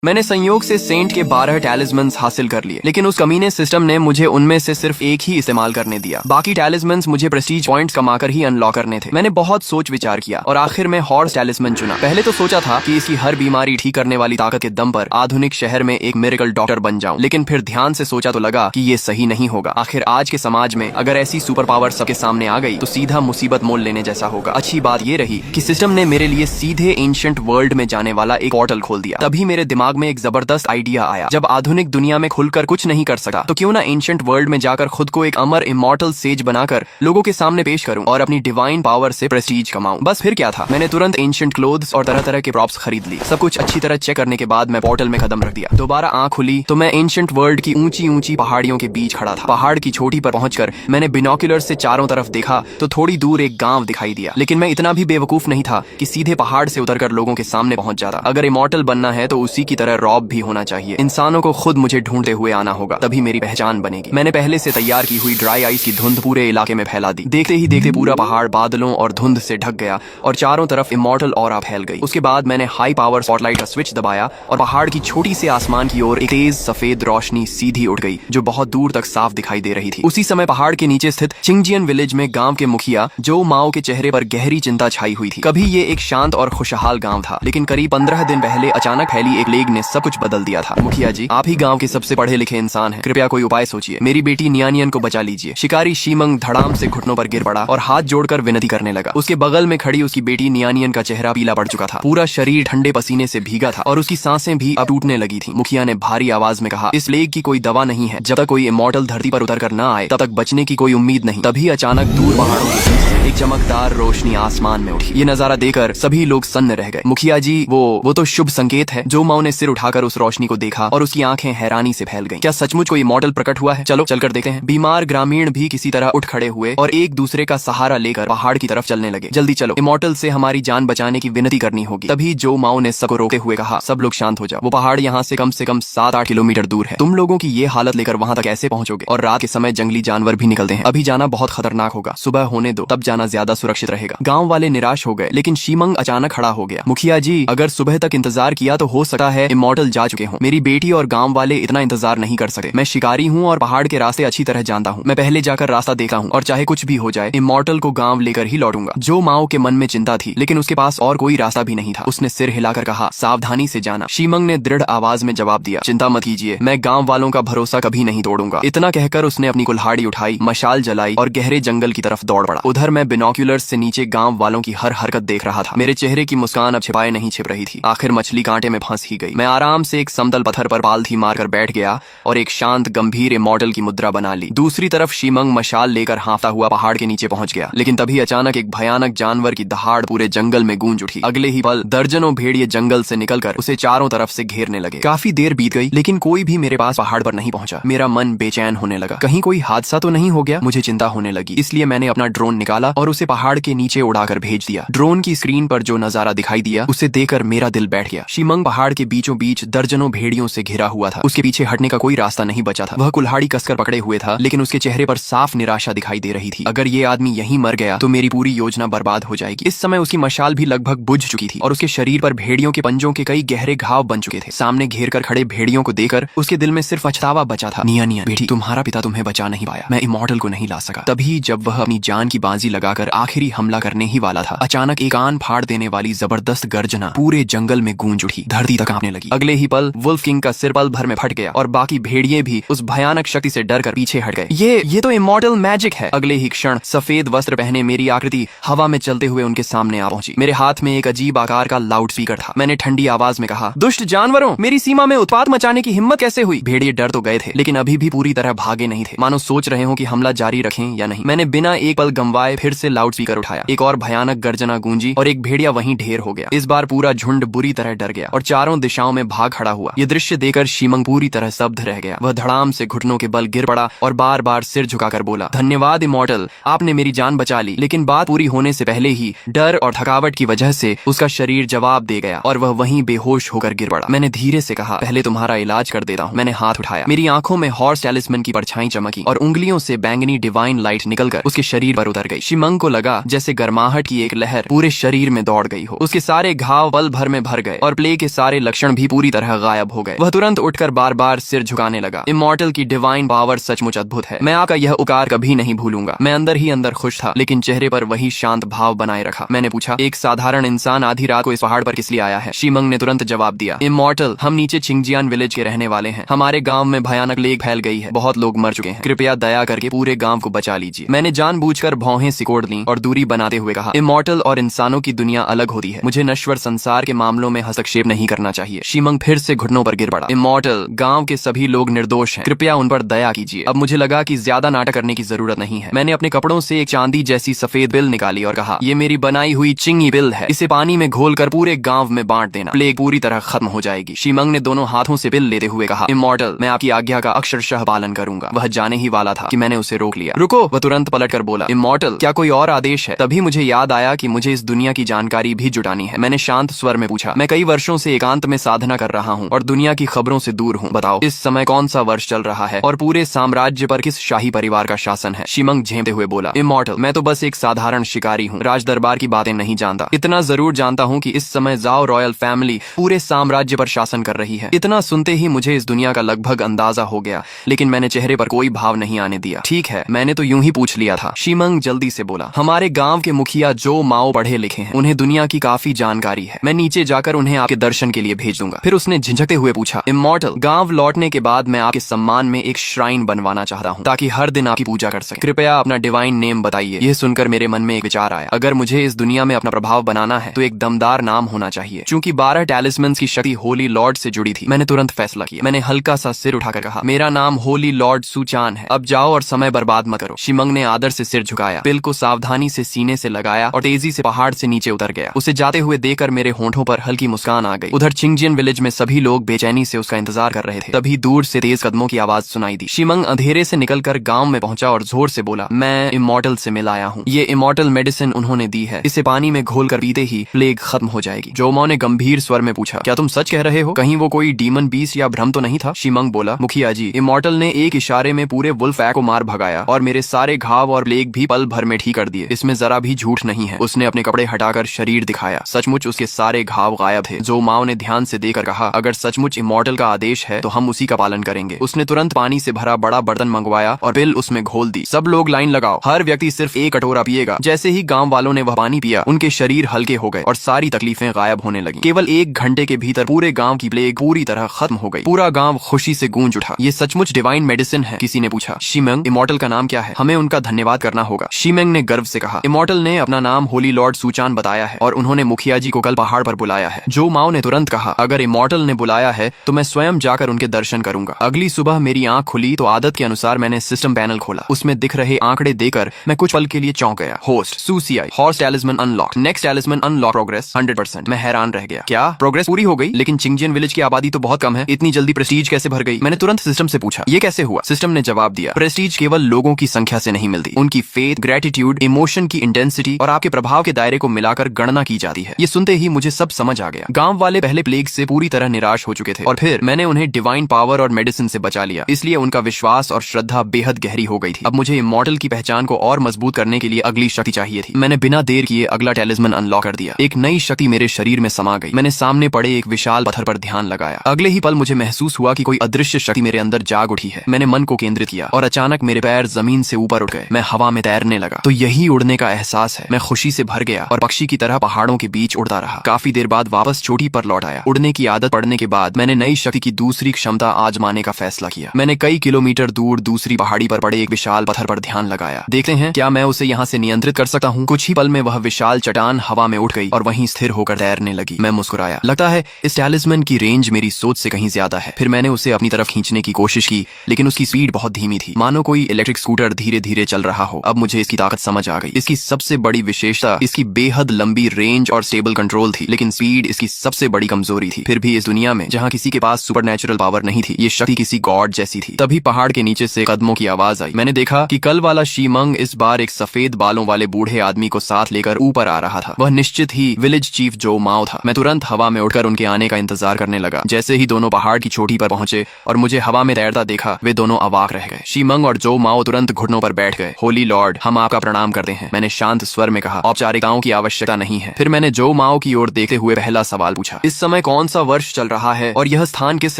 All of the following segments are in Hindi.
मैंने संयोग से सेंट के 12 टैलिस्मन्स हासिल कर लिए, लेकिन उस कमीने सिस्टम ने मुझे उनमें से सिर्फ एक ही इस्तेमाल करने दिया। बाकी टैलिस्मन्स मुझे प्रेस्टीज पॉइंट्स कमाकर ही अनलॉक करने थे। मैंने बहुत सोच विचार किया और आखिर में हॉर्स टैलिस्मन चुना। पहले तो सोचा था कि इसकी हर बीमारी ठीक करने वाली ताकत के दम पर आधुनिक शहर में एक मिरेकल डॉक्टर बन जाऊं, लेकिन फिर ध्यान से सोचा तो लगा कि ये सही नहीं होगा। आखिर आज के समाज में अगर ऐसी सुपर पावर सबके सामने आ गई तो सीधा मुसीबत मोल लेने जैसा होगा। अच्छी बात ये रही कि सिस्टम ने मेरे लिए सीधे एंशिएंट वर्ल्ड में जाने वाला एक पोर्टल खोल दिया। तभी मेरे दिमाग में एक जबरदस्त आइडिया आया। जब आधुनिक दुनिया में खुलकर कुछ नहीं कर सका तो क्यों ना एंशिएंट वर्ल्ड में जाकर खुद को एक अमर इमॉर्टल सेज बनाकर लोगों के सामने पेश करूं और अपनी डिवाइन पावर से प्रेस्टीज कमाऊं। बस फिर क्या था, मैंने तुरंत एंशिएंट क्लोथ्स और तरह तरह के प्रॉप्स खरीद ली। सब कुछ अच्छी तरह चेक करने के बाद मैं पोर्टल में कदम रख दिया। दोबारा आंख खुली तो मैं एंशिएंट वर्ल्ड की ऊंची ऊंची पहाड़ियों के बीच खड़ा था। पहाड़ की चोटी पर पहुंचकर मैंने बिनोकुलर से चारों तरफ देखा तो थोड़ी दूर एक गांव दिखाई दिया, लेकिन मैं इतना भी बेवकूफ नहीं था कि सीधे पहाड़ से उतरकर लोगों के सामने पहुंच जाता। अगर इमॉर्टल बनना है तो उसी की तरह रॉब भी होना चाहिए। इंसानों को खुद मुझे ढूंढते हुए आना होगा, तभी मेरी पहचान बनेगी। मैंने पहले से तैयार की हुई ड्राई आइस की धुंध पूरे इलाके में फैला दी। देखते ही देखते पूरा पहाड़ बादलों और धुंध से ढक गया और चारों तरफ इमॉर्टल ऑरा फैल गई। उसके बाद मैंने हाई पावर स्पॉटलाइट का स्विच दबाया और पहाड़ की छोटी से आसमान की ओर एक तेज सफेद रोशनी सीधी उड़ गई जो बहुत दूर तक साफ दिखाई दे रही थी। उसी समय पहाड़ के नीचे स्थित चिंगजियन विलेज में गांव के मुखिया जो माओ के चेहरे पर गहरी चिंता छाई हुई थी। कभी ये एक शांत और खुशहाल गांव था, लेकिन करीब 15 दिन पहले अचानक फैली एक प्लेग ने सब कुछ बदल दिया था। मुखिया जी, आप ही गांव के सबसे पढ़े लिखे इंसान हैं, कृपया कोई उपाय सोचिए। मेरी बेटी नियानियन को बचा लीजिए। शिकारी शीमंग धड़ाम से घुटनों पर गिर पड़ा और हाथ जोड़कर विनती करने लगा। उसके बगल में खड़ी उसकी बेटी नियानियन का चेहरा पीला पड़ चुका था। पूरा शरीर ठंडे पसीने से भीगा था और उसकी सांसें भी अब टूटने लगी थी। मुखिया ने भारी आवाज में कहा, इस प्लेग की कोई दवा नहीं है। जब तक कोई इमॉर्टल धरती पर उतर कर न आए तब तक बचने की कोई उम्मीद नहीं। तभी अचानक दूर पहाड़ों के बीच से एक चमकदार रोशनी आसमान में उठी। ये नजारा देखकर सभी लोग सन्न रह गए। मुखिया जी, वो तो शुभ संकेत है। जो माओ ने सिर उठाकर उस रोशनी को देखा और उसकी आंखें हैरानी से फैल गईं। क्या सचमुच कोई इमॉर्टल प्रकट हुआ है? चलो चलकर देखते हैं। बीमार ग्रामीण भी किसी तरह उठ खड़े हुए और एक दूसरे का सहारा लेकर पहाड़ की तरफ चलने लगे। जल्दी चलो, इमॉर्टल से हमारी जान बचाने की विनती करनी होगी। तभी जो माओ ने सबको रोकते हुए कहा, सब लोग शांत हो जाओ। वो पहाड़ यहाँ से कम 7-8 किलोमीटर दूर है। तुम लोगों की ये हालत लेकर वहाँ तक कैसे पहुंचोगे? और रात के समय जंगली जानवर भी निकलते हैं। अभी जाना बहुत खतरनाक होगा। सुबह होने दो, तब जाना ज्यादा सुरक्षित रहेगा। गाँव वाले निराश हो गए, लेकिन शीमंग अचानक खड़ा हो गया। मुखिया जी, अगर सुबह तक इंतजार किया तो हो सकता है इमॉर्टल जा चुके हों। मेरी बेटी और गाँव वाले इतना इंतजार नहीं कर सकते। मैं शिकारी हूँ और पहाड़ के रास्ते अच्छी तरह जानता हूँ। मैं पहले जाकर रास्ता देखा हूँ और चाहे कुछ भी हो जाए इमॉर्टल को गांव लेकर ही लौटूंगा। जो माओ के मन में चिंता थी, लेकिन उसके पास और कोई रास्ता भी नहीं था। उसने सिर हिलाकर कहा, सावधानी से जाना। शीमंग ने दृढ़ आवाज में जवाब दिया, चिंता मत कीजिए, मैं गांव वालों का भरोसा कभी नहीं तोड़ूंगा। इतना कहकर उसने अपनी कुल्हाड़ी उठाई, मशाल जलाई और गहरे जंगल की तरफ दौड़ पड़ा। उधर मैं बिनोकुलर्स से नीचे गांव वालों की हर हरकत देख रहा था। मेरे चेहरे की मुस्कान अब छिपाए नहीं छिप रही थी। आखिर मछली कांटे में फंस ही गई। मैं आराम से एक समतल पत्थर पर पालथी मारकर बैठ गया और एक शांत गंभीर इमॉर्टल की मुद्रा बना ली। दूसरी तरफ शीमंग मशाल लेकर हाँफता हुआ पहाड़ के नीचे पहुंच गया, लेकिन तभी अचानक एक भयानक जानवर की दहाड़ पूरे जंगल में गूंज उठी। अगले ही पल दर्जनों भेड़िए जंगल से निकलकर उसे चारों तरफ से घेरने लगे। काफी देर बीत गई, लेकिन कोई भी मेरे पास पहाड़ पर नहीं पहुंचा। मेरा मन बेचैन होने लगा। कहीं कोई हादसा तो नहीं हो गया? मुझे चिंता होने लगी। इसलिए मैंने अपना ड्रोन निकाला और उसे पहाड़ के नीचे उड़ाकर भेज दिया। ड्रोन की स्क्रीन पर जो नजारा दिखाई दिया उसे देखकर मेरा दिल बैठ गया। शीमंग पहाड़ के बीचों बीच दर्जनों भेड़ियों से घिरा हुआ था। उसके पीछे हटने का कोई रास्ता नहीं बचा था। वह कुल्हाड़ी कसकर पकड़े हुए था, लेकिन उसके चेहरे पर साफ निराशा दिखाई दे रही थी। अगर ये आदमी यहीं मर गया तो मेरी पूरी योजना बर्बाद हो जाएगी। इस समय उसकी मशाल भी लगभग बुझ चुकी थी और उसके शरीर पर भेड़ियों के पंजों के कई गहरे घाव बन चुके थे। सामने घेर कर खड़े भेड़ियों को देखकर उसके दिल में सिर्फ पछतावा बचा था। निया बेटी, तुम्हारा पिता तुम्हें बचा नहीं पाया। मैं इमॉर्टल को नहीं ला सका। तभी जब वह अपनी जान की बाजी लगाकर आखिरी हमला करने ही वाला था, अचानक एक कान फाड़ देने वाली जबरदस्त गर्जना पूरे जंगल में गूंज उठी। धरती तक कांपने लगी। अगले ही पल वुल्फ किंग का सिर पल भर में फट गया और बाकी भेड़िए भी उस भयानक शक्ति से डरकर पीछे हट गए। ये तो इमॉर्टल मैजिक है। अगले ही क्षण सफेद वस्त्र पहने मेरी आकृति हवा में चलते हुए उनके सामने आ पहुंची। मेरे हाथ में एक अजीब आकार का लाउड स्पीकर था। मैंने ठंडी आवाज में कहा, दुष्ट जानवरों, मेरी सीमा में उत्पात मचाने की हिम्मत कैसे हुई? भेड़िए डर तो गए थे, लेकिन अभी भी पूरी तरह भागे नहीं थे, मानो सोच रहे हो कि हमला जारी रखें या नहीं। मैंने बिना एक पल गंवाए फिर से लाउड स्पीकर उठाया। एक और भयानक गर्जना गूंजी और एक भेड़िया वहीं ढेर हो गया। इस बार पूरा झुंड बुरी तरह डर गया और चारों दिशाओं में भाग खड़ा हुआ। ये दृश्य देखकर शीमंग पूरी तरह स्तब्ध रह गया। वह धड़ाम से घुटनों के बल गिर पड़ा और बार बार सिर झुकाकर बोला, धन्यवाद इमॉर्टल, आपने मेरी जान बचा ली। लेकिन बात पूरी होने से पहले ही डर और थकावट की वजह से उसका शरीर जवाब दे गया और वह वहीं बेहोश होकर गिर पड़ा। मैंने धीरे से कहा, पहले तुम्हारा इलाज कर देता हूँ। मैंने हाथ उठाया। मेरी आंखों में हॉर्स टैलिस्मन की परछाई चमकी और उंगलियों से बैंगनी डिवाइन लाइट निकलकर उसके शरीर पर उतर गई। शीमंग को लगा जैसे गर्माहट की एक लहर पूरे शरीर में दौड़ गई हो। उसके सारे घाव पल भर में भर गए और प्लेग के सारे लक्षण लक्षण भी पूरी तरह गायब हो गए। वह तुरंत उठकर बार बार सिर झुकाने लगा। इमॉर्टल की डिवाइन पावर सचमुच अद्भुत है। मैं आपका यह उपकार कभी नहीं भूलूंगा। मैं अंदर ही अंदर खुश था, लेकिन चेहरे पर वही शांत भाव बनाए रखा। मैंने पूछा, एक साधारण इंसान आधी रात को इस पहाड़ पर किस लिए आया है? शीमंग ने तुरंत जवाब दिया, इमॉर्टल, हम नीचे छिंगजियान विलेज के रहने वाले हैं। हमारे गांव में भयानक प्लेग फैल गई है, बहुत लोग मर चुके हैं। कृपया दया करके पूरे गांव को बचा लीजिए। मैंने जानबूझकर भौहें सिकोड़ ली और दूरी बनाते हुए कहा, इमॉर्टल और इंसानों की दुनिया अलग होती है। मुझे नश्वर संसार के मामलों में हस्तक्षेप नहीं करना चाहिए। शीमंग फिर से घुटनों पर गिर पड़ा। इमॉर्टल, गांव के सभी लोग निर्दोष हैं, कृपया उन पर दया कीजिए। अब मुझे लगा कि ज्यादा नाटक करने की जरूरत नहीं है। मैंने अपने कपड़ों से एक चांदी जैसी सफेद बिल निकाली और कहा, ये मेरी बनाई हुई चिंगी बिल है। इसे पानी में घोलकर पूरे गांव में बांट देना। प्लेग पूरी तरह खत्म हो जाएगी। शीमंग ने दोनों हाथों से बिल लेते हुए कहा, इमॉर्टल, मैं आपकी आज्ञा का अक्षरशः पालन करूंगा। वह जाने ही वाला था कि मैंने उसे रोक लिया। रुको, वह तुरंत पलटकर बोला, इमॉर्टल, क्या कोई और आदेश है? तभी मुझे याद आया कि मुझे इस दुनिया की जानकारी भी जुटानी है। मैंने शांत स्वर में पूछा, मैं कई वर्षों से एकांत में साधना कर रहा हूँ और दुनिया की खबरों से दूर हूँ। बताओ, इस समय कौन सा वर्ष चल रहा है और पूरे साम्राज्य पर किस शाही परिवार का शासन है? शीमंग झेमते हुए बोला, इमॉर्टल, मैं तो बस एक साधारण शिकारी हूँ, राज दरबार की बातें नहीं जानता। इतना जरूर जानता हूँ कि इस समय जाओ रॉयल फैमिली पूरे साम्राज्य पर शासन कर रही है। इतना सुनते ही मुझे इस दुनिया का लगभग अंदाजा हो गया, लेकिन मैंने चेहरे पर कोई भाव नहीं आने दिया। ठीक है, मैंने तो यूं ही पूछ लिया था। शीमंग जल्दी से बोला, हमारे गांव के मुखिया जो माओ पढ़े लिखे हैं, उन्हें दुनिया की काफी जानकारी है। मैं नीचे जाकर उन्हें आपके दर्शन के लिए भेज दूंगा। फिर उसने झिझकते हुए पूछा, इमॉर्टल, गांव लौटने के बाद मैं आपके सम्मान में एक श्राइन बनवाना चाहता हूँ, ताकि हर दिन आपकी पूजा कर सके। कृपया अपना डिवाइन नेम बताइए। यह सुनकर मेरे मन में एक विचार आया, अगर मुझे इस दुनिया में अपना प्रभाव बनाना है तो एक दमदार नाम होना चाहिए। चूंकि 12 टैलिस्मन्स की शक्ति होली लॉर्ड से जुड़ी थी, मैंने तुरंत फैसला किया। मैंने हल्का सा सिर उठाकर कहा, मेरा नाम होली लॉर्ड सुचान है। अब जाओ और समय बर्बाद मत करो। शीमंग ने आदर से सिर झुकाया, पिल को सावधानी से सीने से लगाया और तेजी से पहाड़ से नीचे उतर गया। उसे जाते हुए देखकर मेरे होंठों पर हल्की मुस्कान आ गई। उधर छिंगजियन विलेज में सभी लोग बेचैनी से उसका इंतजार कर रहे थे। तभी दूर से तेज कदमों की आवाज सुनाई दी। शीमंग अंधेरे से निकलकर गांव में पहुंचा और जोर से बोला, मैं इमॉर्टल से मिल आया हूँ। ये इमॉर्टल मेडिसिन उन्होंने दी है, इसे पानी में घोलकर पीते ही प्लेग खत्म हो जाएगी। जोमाओ ने गंभीर स्वर में पूछा, क्या तुम सच कह रहे हो? कहीं वो कोई डीमन बीस्ट या भ्रम तो नहीं था? शीमंग बोला, मुखिया जी, इमॉर्टल ने एक इशारे में पूरे वुल्फ को मार भगाया और मेरे सारे घाव और प्लेग भी पल भर में ठीक कर दिए। इसमें जरा भी झूठ नहीं है। उसने अपने कपड़े हटाकर शरीर दिखाया। सचमुच उसके सारे घाव गायब थे। जोमाओ ने ध्यान से देखकर कहा, अगर सचमुच इमॉर्टल का आदेश है तो हम उसी का पालन करेंगे। उसने तुरंत पानी से भरा बड़ा बर्तन मंगवाया और पिल उसमें घोल दी। सब लोग लाइन लगाओ, हर व्यक्ति सिर्फ एक कटोरा पिएगा। जैसे ही गांव वालों ने वह पानी पिया, उनके शरीर हल्के हो गए और सारी तकलीफें गायब होने लगी। केवल 1 घंटे के भीतर पूरे गांव की प्लेग पूरी तरह खत्म हो गई। पूरा गांव खुशी से गूंज उठा। ये सचमुच डिवाइन मेडिसिन है? किसी ने पूछा। शीमंग, इमॉर्टल का नाम क्या है? हमें उनका धन्यवाद करना होगा। शीमंग ने गर्व से कहा, इमॉर्टल ने अपना नाम होली लॉर्ड सुचान बताया है और उन्होंने मुखिया जी को कल पहाड़ पर बुलाया है। जो माओ ने तुरंत कहा, अगर इमॉर्टल ने बुलाया है तो मैं स्वयं जाकर उनके दर्शन करूंगा। अगली सुबह मेरी आंख खुली तो आदत के अनुसार मैंने सिस्टम पैनल खोला। उसमें दिख रहे आंकड़े देकर मैं कुछ पल के लिए चौंक गया। होस्ट सुसीआई, horse talisman unlock, next talisman unlock, progress 100%। मैं हैरान रह गया। क्या प्रोग्रेस पूरी हो गई? लेकिन छिंगजियन विलेज की आबादी तो बहुत कम है, इतनी जल्दी प्रेस्टीज कैसे भर गई? मैंने तुरंत सिस्टम से पूछा, ये कैसे हुआ? सिस्टम ने जवाब दिया, प्रेस्टीज केवल लोगों की संख्या से नहीं मिलती, उनकी फेथ, ग्रेटिट्यूड, इमोशन की इंटेंसिटी और आपके प्रभाव के दायरे को मिलाकर गणना की जाती है। ये सुनते ही मुझे सब समझ आ गया। गांव वाले पहले प्लेग से पूरी तरह निराश हो चुके थे और फिर मैंने उन्हें डिवाइन पावर और मेडिसिन से बचा लिया, इसलिए उनका विश्वास और श्रद्धा बेहद गहरी हो गई थी। अब मुझे इमॉर्टल की पहचान को और मजबूत करने के लिए अगली शक्ति चाहिए थी। मैंने बिना देर किए अगला टैलिस्मन अनलॉक कर दिया। एक नई शक्ति मेरे शरीर में समा गई। मैंने सामने पड़े एक विशाल पत्थर पर ध्यान लगाया। अगले ही पल मुझे महसूस हुआ कि कोई अदृश्य शक्ति मेरे अंदर जाग उठी है। मैंने मन को केंद्रित किया और अचानक मेरे पैर जमीन से ऊपर उठ गए। मैं हवा में तैरने लगा। तो यही उड़ने का एहसास है। मैं खुशी से भर गया और पक्षी की तरह पहाड़ों के बीच उड़ता रहा। काफी देर बाद वापस चोटी पर लौट आया। उड़ने की आदत पड़ने के बाद मैंने नई शक्ति की दूसरी क्षमता आजमाने का फैसला किया। मैंने कई किलोमीटर दूर दूसरी पहाड़ी पर पड़े एक विशाल पत्थर पर ध्यान लगाया। देखते हैं क्या मैं उसे यहाँ से नियंत्रित कर सकता हूँ। कुछ ही पल में वह विशाल चट्टान हवा में उठ गई और वहीं स्थिर होकर तैरने लगी। मैं मुस्कुराया। लगता है इस टैलिस्मन की रेंज मेरी सोच से कहीं ज्यादा है। फिर मैंने उसे अपनी तरफ खींचने की कोशिश की, लेकिन उसकी स्पीड बहुत धीमी थी, मानो कोई इलेक्ट्रिक स्कूटर धीरे धीरे चल रहा हो। अब मुझे इसकी ताकत समझ आ गई। इसकी सबसे बड़ी विशेषता इसकी बेहद लंबी रेंज और स्टेबल कंट्रोल थी, लेकिन स्पीड इसकी सबसे बड़ी कमजोरी थी। फिर भी इस दुनिया में जहाँ किसी के पास सुपरनैचुरल पावर नहीं थी, ये शक्ति किसी गॉड जैसी थी। तभी पहाड़ के नीचे से कदमों की आवाज आई। मैंने देखा कि कल वाला शीमंग इस बार एक सफेद बालों वाले बूढ़े आदमी को साथ लेकर ऊपर आ रहा था। वह निश्चित ही विलेज चीफ जो माओ था। मैं तुरंत हवा में उड़कर उनके आने का इंतजार करने लगा। जैसे ही दोनों पहाड़ की चोटी पर पहुंचे और मुझे हवा में तैरता देखा, वे दोनों अवाक रह गए। शीमंग और जो माओ तुरंत घुटनों पर बैठ गए। होली लॉर्ड, हम आपका प्रणाम करते हैं, मैंने शांत स्वर में कहा। औपचारिकताओं की आवश्यकता नहीं है। फिर मैंने जो माओ की ओर देखते हुए पहला सवाल पूछा, इस समय कौन कौन सा वर्ष चल रहा है और यह स्थान किस